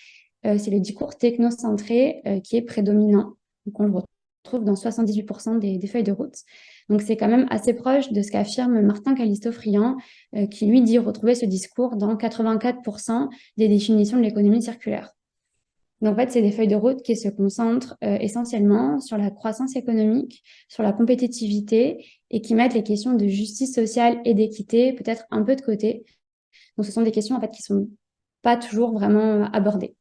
c'est le discours technocentré qui est prédominant. Donc, on le retrouve dans 78% des feuilles de route. Donc, c'est quand même assez proche de ce qu'affirme Martin Callisto-Friand, qui lui dit retrouver ce discours dans 84% des définitions de l'économie circulaire. Donc, en fait, c'est des feuilles de route qui se concentrent essentiellement sur la croissance économique, sur la compétitivité et qui mettent les questions de justice sociale et d'équité peut-être un peu de côté. Donc, ce sont des questions en fait qui ne sont pas toujours vraiment abordées.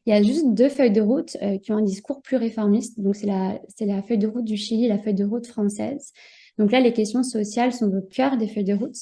Il y a juste 2 feuilles de route qui ont un discours plus réformiste. Donc, c'est la feuille de route du Chili et la feuille de route française. Donc là, les questions sociales sont au cœur des feuilles de route.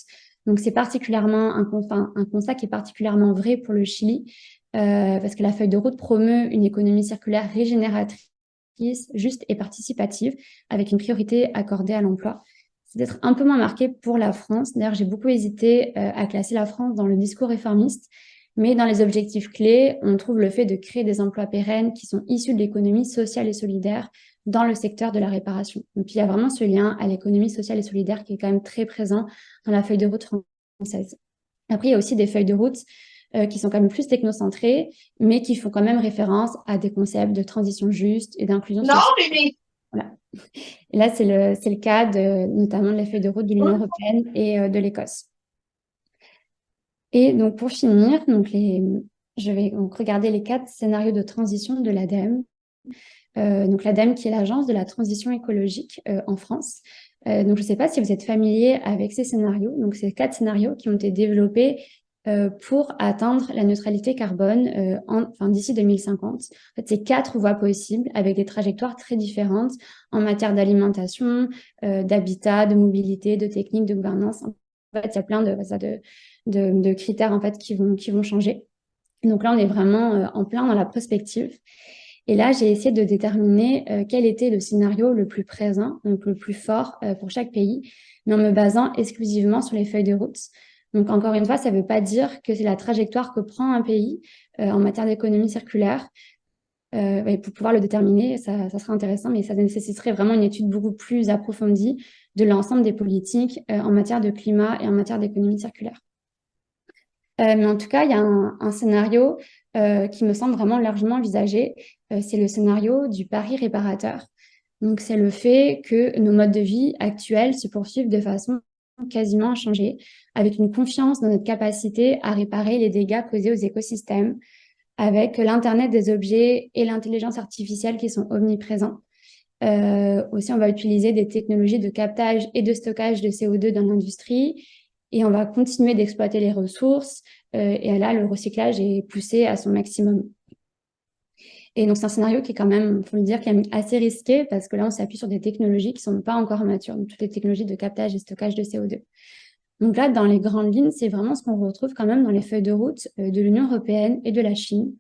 Donc, c'est particulièrement un constat qui est particulièrement vrai pour le Chili, parce que la feuille de route promeut une économie circulaire régénératrice, juste et participative, avec une priorité accordée à l'emploi. C'est peut-être un peu moins marqué pour la France. D'ailleurs, j'ai beaucoup hésité à classer la France dans le discours réformiste, mais dans les objectifs clés, on trouve le fait de créer des emplois pérennes qui sont issus de l'économie sociale et solidaire dans le secteur de la réparation. Donc, il y a vraiment ce lien à l'économie sociale et solidaire qui est quand même très présent dans la feuille de route française. Après, il y a aussi des feuilles de route qui sont quand même plus technocentrées, mais qui font quand même référence à des concepts de transition juste et d'inclusion sociale. Non, bébé. Voilà. Et là, c'est le cas notamment de la feuille de route de l'Union européenne et de l'Écosse. Et donc, pour finir, donc je vais donc regarder les 4 scénarios de transition de l'ADEME. Donc l'ADEME qui est l'Agence de la transition écologique en France. Donc je ne sais pas si vous êtes familier avec ces scénarios. Donc ces 4 scénarios qui ont été développés pour atteindre la neutralité carbone d'ici 2050. En fait, c'est 4 voies possibles avec des trajectoires très différentes en matière d'alimentation, d'habitat, de mobilité, de technique, de gouvernance. En fait, il y a plein de critères en fait, qui vont changer. Donc là, on est vraiment en plein dans la prospective. Et là, j'ai essayé de déterminer quel était le scénario le plus présent, donc le plus fort pour chaque pays, mais en me basant exclusivement sur les feuilles de route. Donc, encore une fois, ça ne veut pas dire que c'est la trajectoire que prend un pays en matière d'économie circulaire. Et pour pouvoir le déterminer, ça serait intéressant, mais ça nécessiterait vraiment une étude beaucoup plus approfondie de l'ensemble des politiques en matière de climat et en matière d'économie circulaire. Mais en tout cas, il y a un scénario qui me semble vraiment largement envisagé. C'est le scénario du pari réparateur. Donc, c'est le fait que nos modes de vie actuels se poursuivent de façon quasiment inchangée, avec une confiance dans notre capacité à réparer les dégâts causés aux écosystèmes, avec l'Internet des objets et l'intelligence artificielle qui sont omniprésents. Aussi, on va utiliser des technologies de captage et de stockage de CO2 dans l'industrie et on va continuer d'exploiter les ressources. Et là, le recyclage est poussé à son maximum. Et donc, c'est un scénario qui est quand même, il faut le dire, qui est assez risqué parce que là, on s'appuie sur des technologies qui ne sont pas encore matures, donc toutes les technologies de captage et stockage de CO2. Donc là, dans les grandes lignes, c'est vraiment ce qu'on retrouve quand même dans les feuilles de route de l'Union européenne et de la Chine.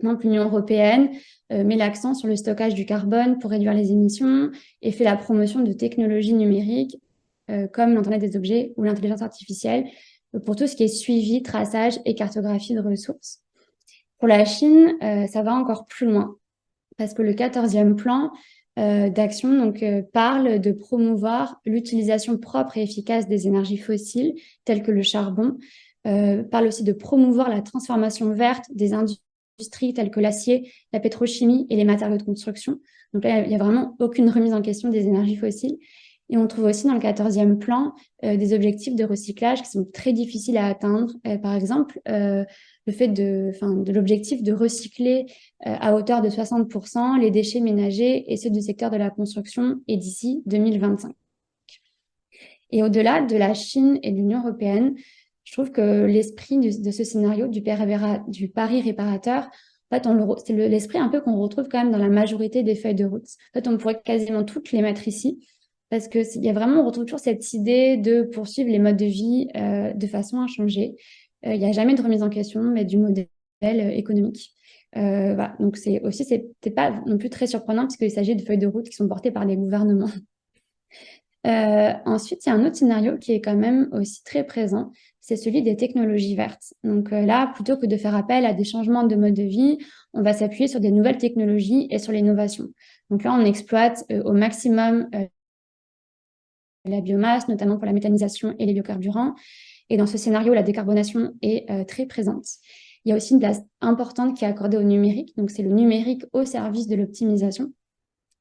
Donc, l'Union européenne met l'accent sur le stockage du carbone pour réduire les émissions et fait la promotion de technologies numériques comme l'Internet des objets ou l'intelligence artificielle pour tout ce qui est suivi, traçage et cartographie de ressources. Pour la Chine, ça va encore plus loin parce que le 14e plan d'action parle de promouvoir l'utilisation propre et efficace des énergies fossiles telles que le charbon, parle aussi de promouvoir la transformation verte des industries telles que l'acier, la pétrochimie et les matériaux de construction. Donc là, il n'y a vraiment aucune remise en question des énergies fossiles. Et on trouve aussi dans le 14e plan des objectifs de recyclage qui sont très difficiles à atteindre. Par exemple, le fait de l'objectif de recycler à hauteur de 60% les déchets ménagers et ceux du secteur de la construction et d'ici 2025. Et au-delà de la Chine et de l'Union européenne, je trouve que l'esprit de ce scénario du pari réparateur, en fait, c'est l'esprit un peu qu'on retrouve quand même dans la majorité des feuilles de route. En fait, on pourrait quasiment toutes les mettre ici parce qu'il y a vraiment, on retrouve toujours cette idée de poursuivre les modes de vie de façon inchangée. Il n'y a jamais de remise en question, mais du modèle économique. Voilà. Donc, c'est pas non plus très surprenant puisqu'il s'agit de feuilles de route qui sont portées par les gouvernements. Ensuite, il y a un autre scénario qui est quand même aussi très présent, c'est celui des technologies vertes. Donc là, plutôt que de faire appel à des changements de mode de vie, on va s'appuyer sur des nouvelles technologies et sur l'innovation. Donc là, on exploite au maximum la biomasse, notamment pour la méthanisation et les biocarburants. Et dans ce scénario, la décarbonation est très présente. Il y a aussi une place importante qui est accordée au numérique. Donc, c'est le numérique au service de l'optimisation.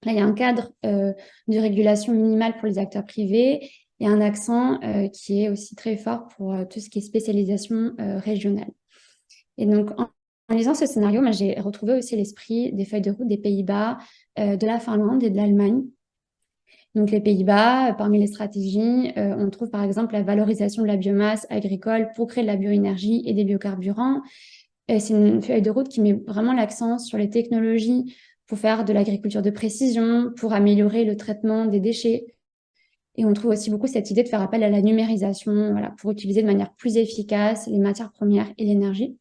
Là, il y a un cadre de régulation minimale pour les acteurs privés et un accent qui est aussi très fort pour tout ce qui est spécialisation régionale. Et donc, en lisant ce scénario, moi, j'ai retrouvé aussi l'esprit des feuilles de route des Pays-Bas, de la Finlande et de l'Allemagne. Donc, les Pays-Bas, parmi les stratégies, on trouve par exemple la valorisation de la biomasse agricole pour créer de la bioénergie et des biocarburants. C'est une feuille de route qui met vraiment l'accent sur les technologies pour faire de l'agriculture de précision, pour améliorer le traitement des déchets. Et on trouve aussi beaucoup cette idée de faire appel à la numérisation, voilà, pour utiliser de manière plus efficace les matières premières et l'énergie.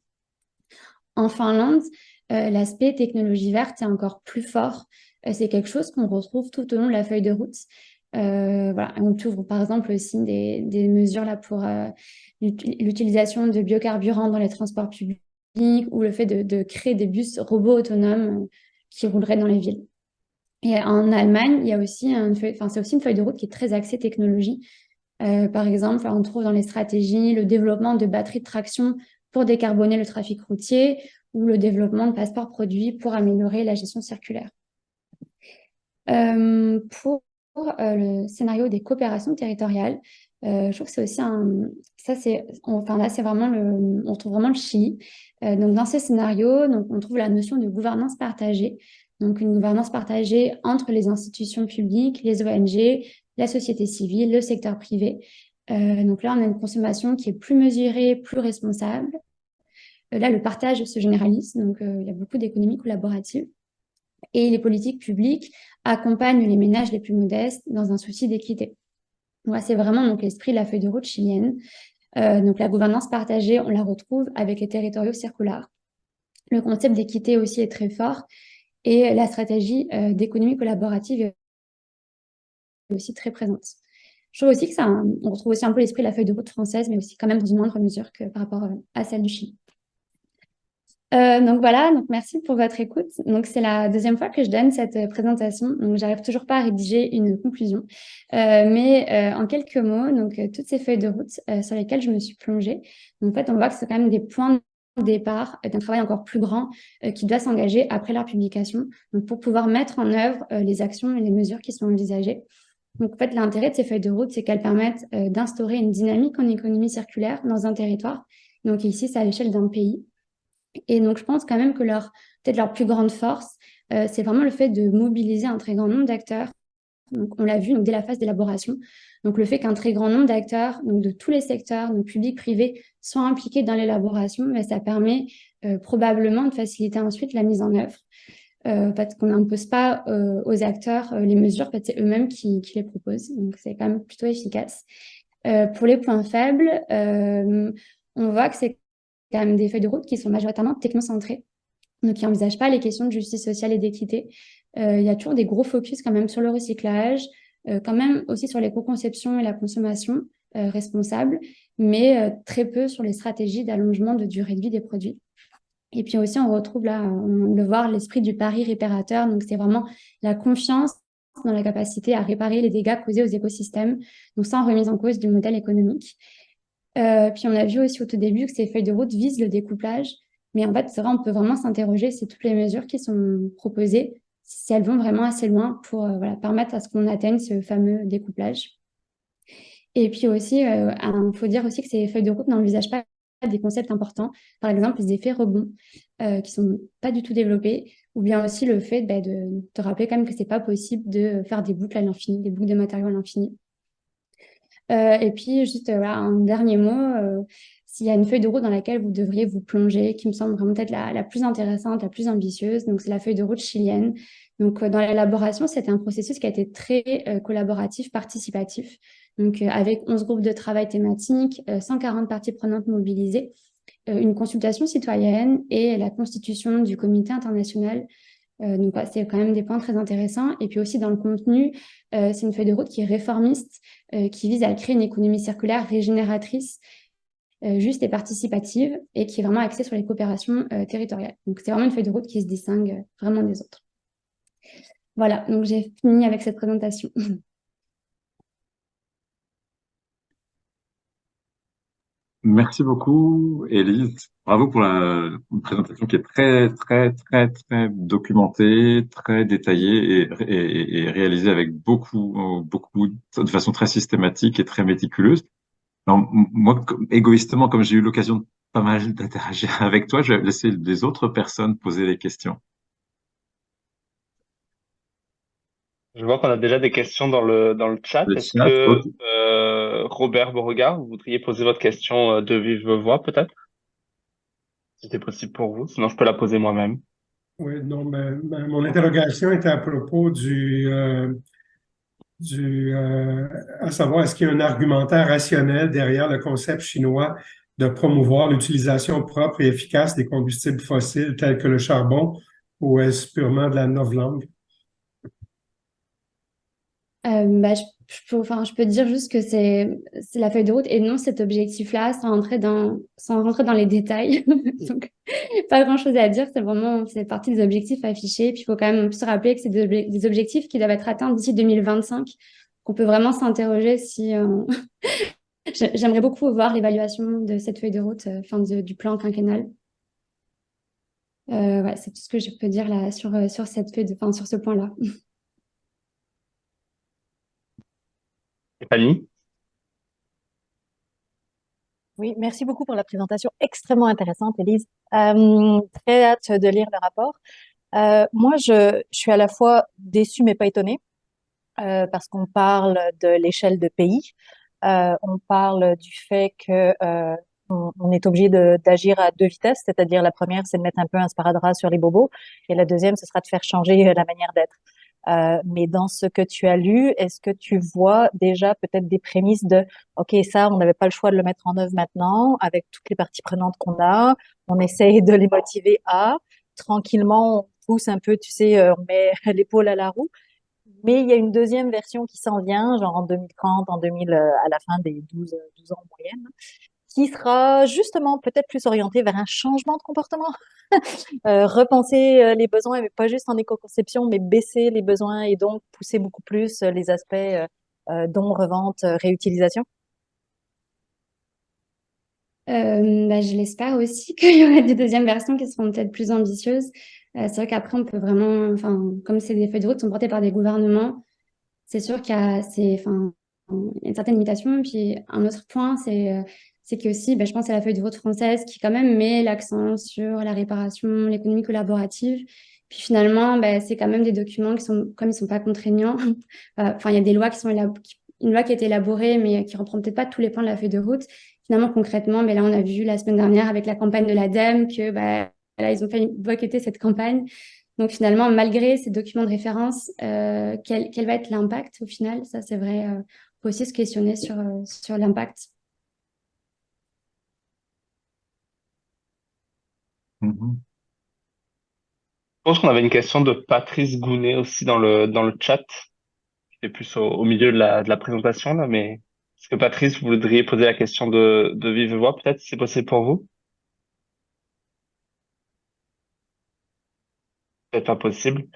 En Finlande, l'aspect technologie verte est encore plus fort. C'est quelque chose qu'on retrouve tout au long de la feuille de route. Voilà. On trouve par exemple aussi des mesures là pour l'utilisation de biocarburants dans les transports publics ou le fait de créer des bus robots autonomes qui rouleraient dans les villes. Et en Allemagne, il y a aussi c'est aussi une feuille de route qui est très axée technologie. Par exemple, on trouve dans les stratégies le développement de batteries de traction pour décarboner le trafic routier ou le développement de passeports produits pour améliorer la gestion circulaire. Pour le scénario des coopérations territoriales. Je trouve que c'est aussi enfin là, c'est vraiment on retrouve vraiment le Chili. Donc, dans ce scénario, donc, on trouve la notion de gouvernance partagée. Donc, une gouvernance partagée entre les institutions publiques, les ONG, la société civile, le secteur privé. Donc là, on a une consommation qui est plus mesurée, plus responsable. Là, le partage se généralise. Donc, il y a beaucoup d'économies collaboratives. Et les politiques publiques accompagnent les ménages les plus modestes dans un souci d'équité. Voilà, c'est vraiment donc l'esprit de la feuille de route chilienne. Donc la gouvernance partagée, on la retrouve avec les territoriaux circulaires. Le concept d'équité aussi est très fort et la stratégie d'économie collaborative est aussi très présente. Je trouve aussi que on retrouve aussi un peu l'esprit de la feuille de route française, mais aussi quand même dans une moindre mesure que par rapport à celle du Chili. Donc voilà, donc merci pour votre écoute. Donc c'est la deuxième fois que je donne cette présentation. Donc j'arrive toujours pas à rédiger une conclusion, mais en quelques mots, donc toutes ces feuilles de route sur lesquelles je me suis plongée. Donc, en fait, on voit que c'est quand même des points de départ d'un travail encore plus grand qui doit s'engager après leur publication, donc pour pouvoir mettre en œuvre les actions et les mesures qui sont envisagées. Donc en fait, l'intérêt de ces feuilles de route, c'est qu'elles permettent d'instaurer une dynamique en économie circulaire dans un territoire. Donc ici, c'est à l'échelle d'un pays. Et donc, je pense quand même que peut-être leur plus grande force, c'est vraiment le fait de mobiliser un très grand nombre d'acteurs. Donc, on l'a vu donc, dès la phase d'élaboration. Donc, le fait qu'un très grand nombre d'acteurs, donc de tous les secteurs, donc publics, privés, soient impliqués dans l'élaboration, ben, ça permet probablement de faciliter ensuite la mise en œuvre. Parce qu'on n'impose pas aux acteurs les mesures, en fait, c'est eux-mêmes qui les proposent. Donc, c'est quand même plutôt efficace. Pour les points faibles, on voit que c'est quand même des feuilles de route qui sont majoritairement technocentrées, donc qui n'envisagent pas les questions de justice sociale et d'équité. Il y a toujours des gros focus quand même sur le recyclage, quand même aussi sur l'éco-conception et la consommation responsable, mais très peu sur les stratégies d'allongement de durée de vie des produits. Et puis aussi, on retrouve là, on le voit, l'esprit du pari réparateur. Donc, c'est vraiment la confiance dans la capacité à réparer les dégâts causés aux écosystèmes, donc sans remise en cause du modèle économique. Puis on a vu aussi au tout début que ces feuilles de route visent le découplage. Mais en fait, c'est vrai, on peut vraiment s'interroger si toutes les mesures qui sont proposées, si elles vont vraiment assez loin pour voilà, permettre à ce qu'on atteigne ce fameux découplage. Et puis aussi, il faut dire aussi que ces feuilles de route n'envisagent pas des concepts importants, par exemple les effets rebonds, qui sont pas du tout développés, ou bien aussi le fait de rappeler quand même que c'est pas possible de faire des boucles à l'infini, des boucles de matériaux à l'infini. Et puis, juste voilà, un dernier mot, s'il y a une feuille de route dans laquelle vous devriez vous plonger, qui me semble vraiment peut-être la plus intéressante, la plus ambitieuse, donc c'est la feuille de route chilienne. Donc, dans l'élaboration, c'était un processus qui a été très collaboratif, participatif, donc avec 11 groupes de travail thématiques, 140 parties prenantes mobilisées, une consultation citoyenne et la constitution du comité international. Donc, c'est quand même des points très intéressants. Et puis aussi dans le contenu, c'est une feuille de route qui est réformiste, qui vise à créer une économie circulaire régénératrice, juste et participative, et qui est vraiment axée sur les coopérations territoriales. Donc, c'est vraiment une feuille de route qui se distingue vraiment des autres. Voilà, donc j'ai fini avec cette présentation. Merci beaucoup, Élise. Bravo pour la présentation qui est très, très, très, très documentée, très détaillée et réalisée avec beaucoup, de façon très systématique et très méticuleuse. Alors, moi, égoïstement, comme j'ai eu l'occasion de pas mal d'interagir avec toi, je vais laisser les autres personnes poser les questions. Je vois qu'on a déjà des questions dans le chat. Le Est-ce chat, ok. que Robert Beauregard, vous voudriez poser votre question de vive voix, peut-être? Si c'est possible pour vous. Sinon, je peux la poser moi-même. Oui, non, mon interrogation était à propos à savoir, est-ce qu'il y a un argumentaire rationnel derrière le concept chinois de promouvoir l'utilisation propre et efficace des combustibles fossiles tels que le charbon, ou est-ce purement de la novlangue? Je peux dire juste que c'est la feuille de route et non cet objectif-là, sans rentrer dans les détails. Donc, pas grand-chose à dire. C'est partie des objectifs affichés. Puis, il faut quand même se rappeler que c'est des objectifs qui doivent être atteints d'ici 2025. Qu'on peut vraiment s'interroger si, j'aimerais beaucoup voir l'évaluation de cette feuille de route, du plan quinquennal. Ouais, c'est tout ce que je peux dire là sur cette feuille sur ce point-là. Fanny? Oui, merci beaucoup pour la présentation extrêmement intéressante, Élise. Très hâte de lire le rapport. Moi, je suis à la fois déçue mais pas étonnée parce qu'on parle de l'échelle de pays. On parle du fait que on est obligé d'agir à deux vitesses, c'est-à-dire la première, c'est de mettre un peu un sparadrap sur les bobos, et la deuxième, ce sera de faire changer la manière d'être. Mais dans ce que tu as lu, est-ce que tu vois déjà peut-être des prémices de, OK, ça, on n'avait pas le choix de le mettre en œuvre maintenant, avec toutes les parties prenantes qu'on a, on essaye de les motiver à, tranquillement, on pousse un peu, tu sais, on met l'épaule à la roue, mais il y a une deuxième version qui s'en vient, genre en 2030, en 2000, à la fin des 12 ans en moyenne, qui sera justement peut-être plus orientée vers un changement de comportement. Repenser les besoins, mais pas juste en éco-conception, mais baisser les besoins et donc pousser beaucoup plus les aspects dons, revente, réutilisation. Bah, je l'espère aussi qu'il y aura des deuxièmes versions qui seront peut-être plus ambitieuses. C'est vrai qu'après, on peut vraiment, enfin, comme c'est des feuilles de route qui sont portées par des gouvernements, c'est sûr enfin, il y a une certaine limitation. Puis un autre point, c'est que aussi, bah, je pense à la feuille de route française qui quand même met l'accent sur la réparation, l'économie collaborative. Puis finalement, bah, c'est quand même des documents qui sont, comme ils sont pas contraignants, enfin, il y a des lois qui sont une loi qui a été élaborée, mais qui reprend peut-être pas tous les points de la feuille de route. Finalement, concrètement, mais là, on a vu la semaine dernière avec la campagne de l'ADEME que, bah, là, ils ont fait boycotter cette campagne. Donc finalement, malgré ces documents de référence, quel va être l'impact au final? Ça, c'est vrai, faut aussi se questionner sur l'impact. Mhm. Je pense qu'on avait une question de Patrice Gounet aussi dans le chat. C'est plus au milieu de la présentation, là, mais est-ce que Patrice, vous voudriez poser la question de vive voix, peut-être, si c'est possible pour vous? Peut-être pas possible.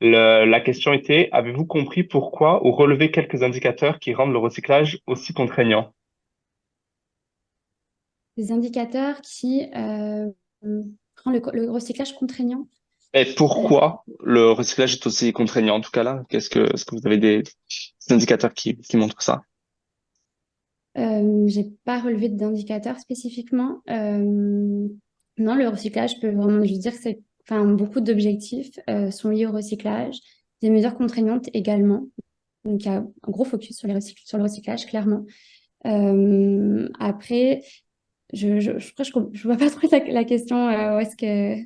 La question était, avez-vous compris pourquoi ou relevé quelques indicateurs qui rendent le recyclage aussi contraignant? Des indicateurs qui rendent le recyclage contraignant. Et Euh, pourquoi le recyclage est aussi contraignant en tout cas là? Est-ce que vous avez des indicateurs qui montrent ça? j'ai pas relevé d'indicateurs spécifiquement. Non, le recyclage, je peux vraiment juste dire que enfin, beaucoup d'objectifs sont liés au recyclage, des mesures contraignantes également. Donc, il y a un gros focus sur sur le recyclage, clairement. Après, je vois pas trop la question. Où est-ce que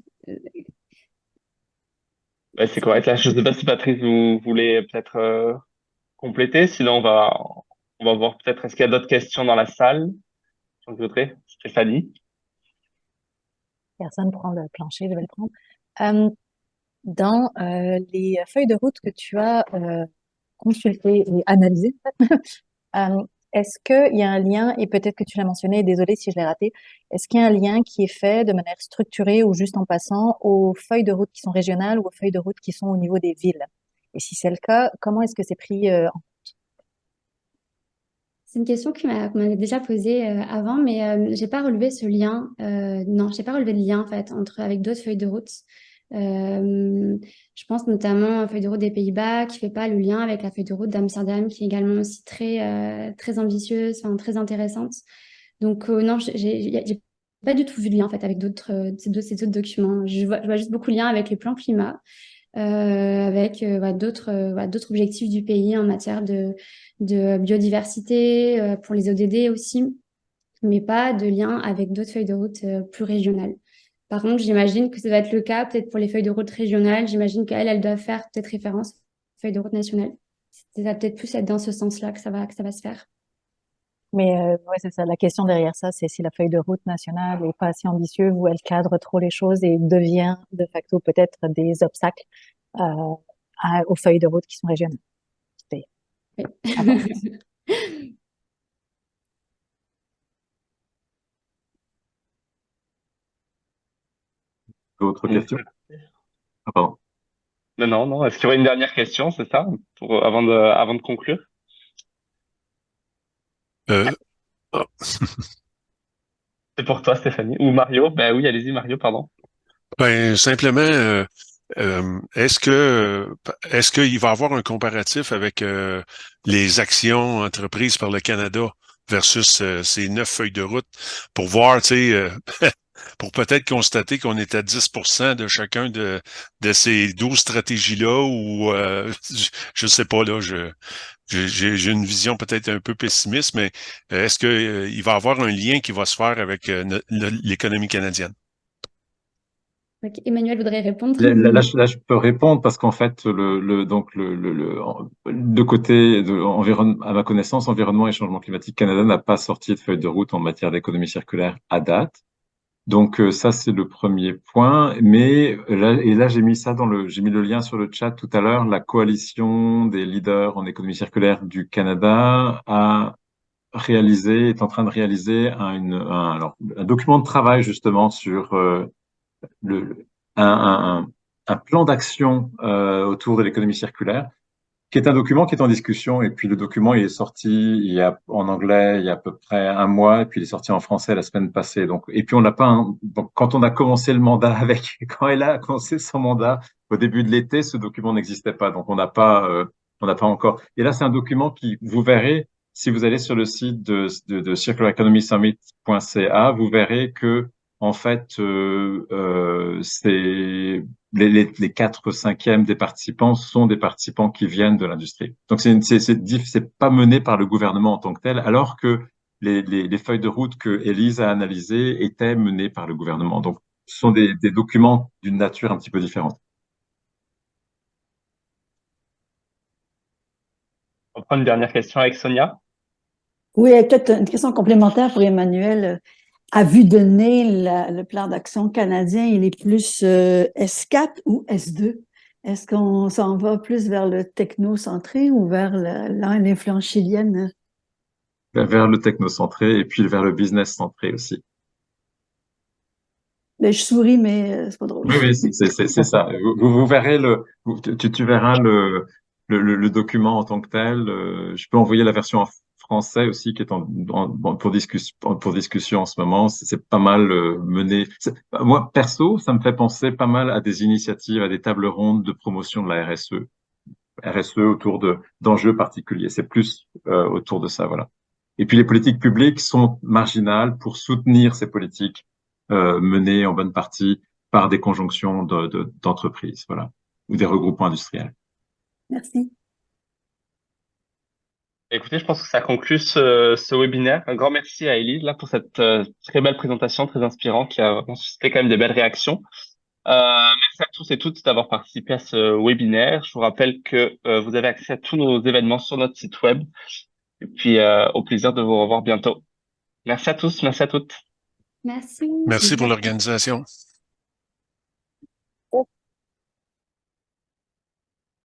Ouais, c'est correct. Là, je sais pas si Patrice, vous voulez peut-être compléter. Sinon, on va voir peut-être est-ce qu'il y a d'autres questions dans la salle. Je voudrais. Stéphanie. Personne prend le plancher, je vais le prendre. Euh, dans les feuilles de route que tu as consultées et analysées, euh, est-ce qu'il y a un lien, et peut-être que tu l'as mentionné, désolé si je l'ai raté, est-ce qu'il y a un lien qui est fait de manière structurée ou juste en passant aux feuilles de route qui sont régionales ou aux feuilles de route qui sont au niveau des villes? Et si c'est le cas, comment est-ce que c'est pris c'est une question qu'on m'avait déjà posée avant, mais j'ai pas relevé ce lien. Non, j'ai pas relevé de lien en fait avec d'autres feuilles de route. Je pense notamment à la feuille de route des Pays-Bas qui fait pas le lien avec la feuille de route d'Amsterdam qui est également aussi très ambitieuse, enfin, très intéressante. Donc non, j'ai pas du tout vu de lien en fait avec ces autres documents. Je vois juste beaucoup de liens avec les plans climat, avec voilà, d'autres objectifs du pays en matière de biodiversité, pour les ODD aussi, mais pas de lien avec d'autres feuilles de route plus régionales. Par contre, j'imagine que ça va être le cas peut-être pour les feuilles de route régionales. J'imagine qu'elles doivent faire peut-être référence aux feuilles de route nationales. Ça va peut-être plus être dans ce sens-là que ça va se faire. Mais ouais, c'est ça. La question derrière ça, c'est si la feuille de route nationale est pas assez ambitieuse ou elle cadre trop les choses et devient de facto peut-être des obstacles euh, aux feuilles de route qui sont régionales. C'est Oui. à voir. D'autres Mm. questions? Ah, pardon. Non, non, non. Est-ce qu'il y aurait une dernière question, c'est ça, avant de conclure? Euh, ah, C'est pour toi, Stéphanie. Ou Mario. Ben oui, allez-y, Mario, pardon. ben, simplement, est-ce qu'il va y avoir un comparatif avec les actions entreprises par le Canada versus ces 9 feuilles de route pour voir, tu sais, pour peut-être constater qu'on est à 10% de chacun de ces 12 stratégies-là ou je sais pas là, j'ai une vision peut-être un peu pessimiste, mais est-ce que il va y avoir un lien qui va se faire avec l'économie canadienne? Donc, Emmanuel voudrait répondre. Là, je peux répondre parce qu'en fait, de côté à ma connaissance, Environnement et Changement climatique Canada n'a pas sorti de feuille de route en matière d'économie circulaire à date. Donc ça, c'est le premier point. Mais là, j'ai mis le lien sur le chat tout à l'heure. La coalition des leaders en économie circulaire du Canada est en train de réaliser un document de travail justement sur le, un plan d'action autour de l'économie circulaire, qui est un document qui est en discussion. Et puis le document, il est sorti en anglais il y a à peu près un mois, et puis il est sorti en français la semaine passée. Donc, et puis on n'a pas donc, quand on a commencé le mandat quand elle a commencé son mandat au début de l'été, ce document n'existait pas. Donc on n'a pas encore. Et là, c'est un document qui, vous verrez, si vous allez sur le site de circulareconomysummit.ca, vous verrez que en fait, c'est les 4/5 des participants sont des participants qui viennent de l'industrie. Donc, c'est pas mené par le gouvernement en tant que tel, alors que les feuilles de route que Élise a analysées étaient menées par le gouvernement. Donc, ce sont des documents d'une nature un petit peu différente. On prend une dernière question avec Sonia. Oui, peut-être une question complémentaire pour Emmanuel. À vue de nez, le plan d'action canadien, il est plus S4 ou S2? Est-ce qu'on s'en va plus vers le technocentré ou vers l'influence chilienne? Vers le technocentré et puis vers le business centré aussi. Ben, je souris, mais c'est pas drôle. Oui, oui, c'est ça. Vous verrez tu verras le document en tant que tel. Je peux envoyer la version en français aussi qui est pour discussion en ce moment. C'est pas mal mené. Moi, perso, ça me fait penser pas mal à des initiatives, à des tables rondes de promotion de la RSE. RSE autour d'enjeux particuliers. C'est plus autour de ça, voilà. Et puis les politiques publiques sont marginales pour soutenir ces politiques menées en bonne partie par des conjonctions d'entreprises, voilà, ou des regroupements industriels. Merci. Écoutez, je pense que ça conclut ce webinaire. Un grand merci à Élise là pour cette très belle présentation, très inspirante, qui a vraiment suscité quand même des belles réactions. Merci à tous et toutes d'avoir participé à ce webinaire. Je vous rappelle que vous avez accès à tous nos événements sur notre site web. Et puis, au plaisir de vous revoir bientôt. Merci à tous, merci à toutes. Merci. Merci pour l'organisation.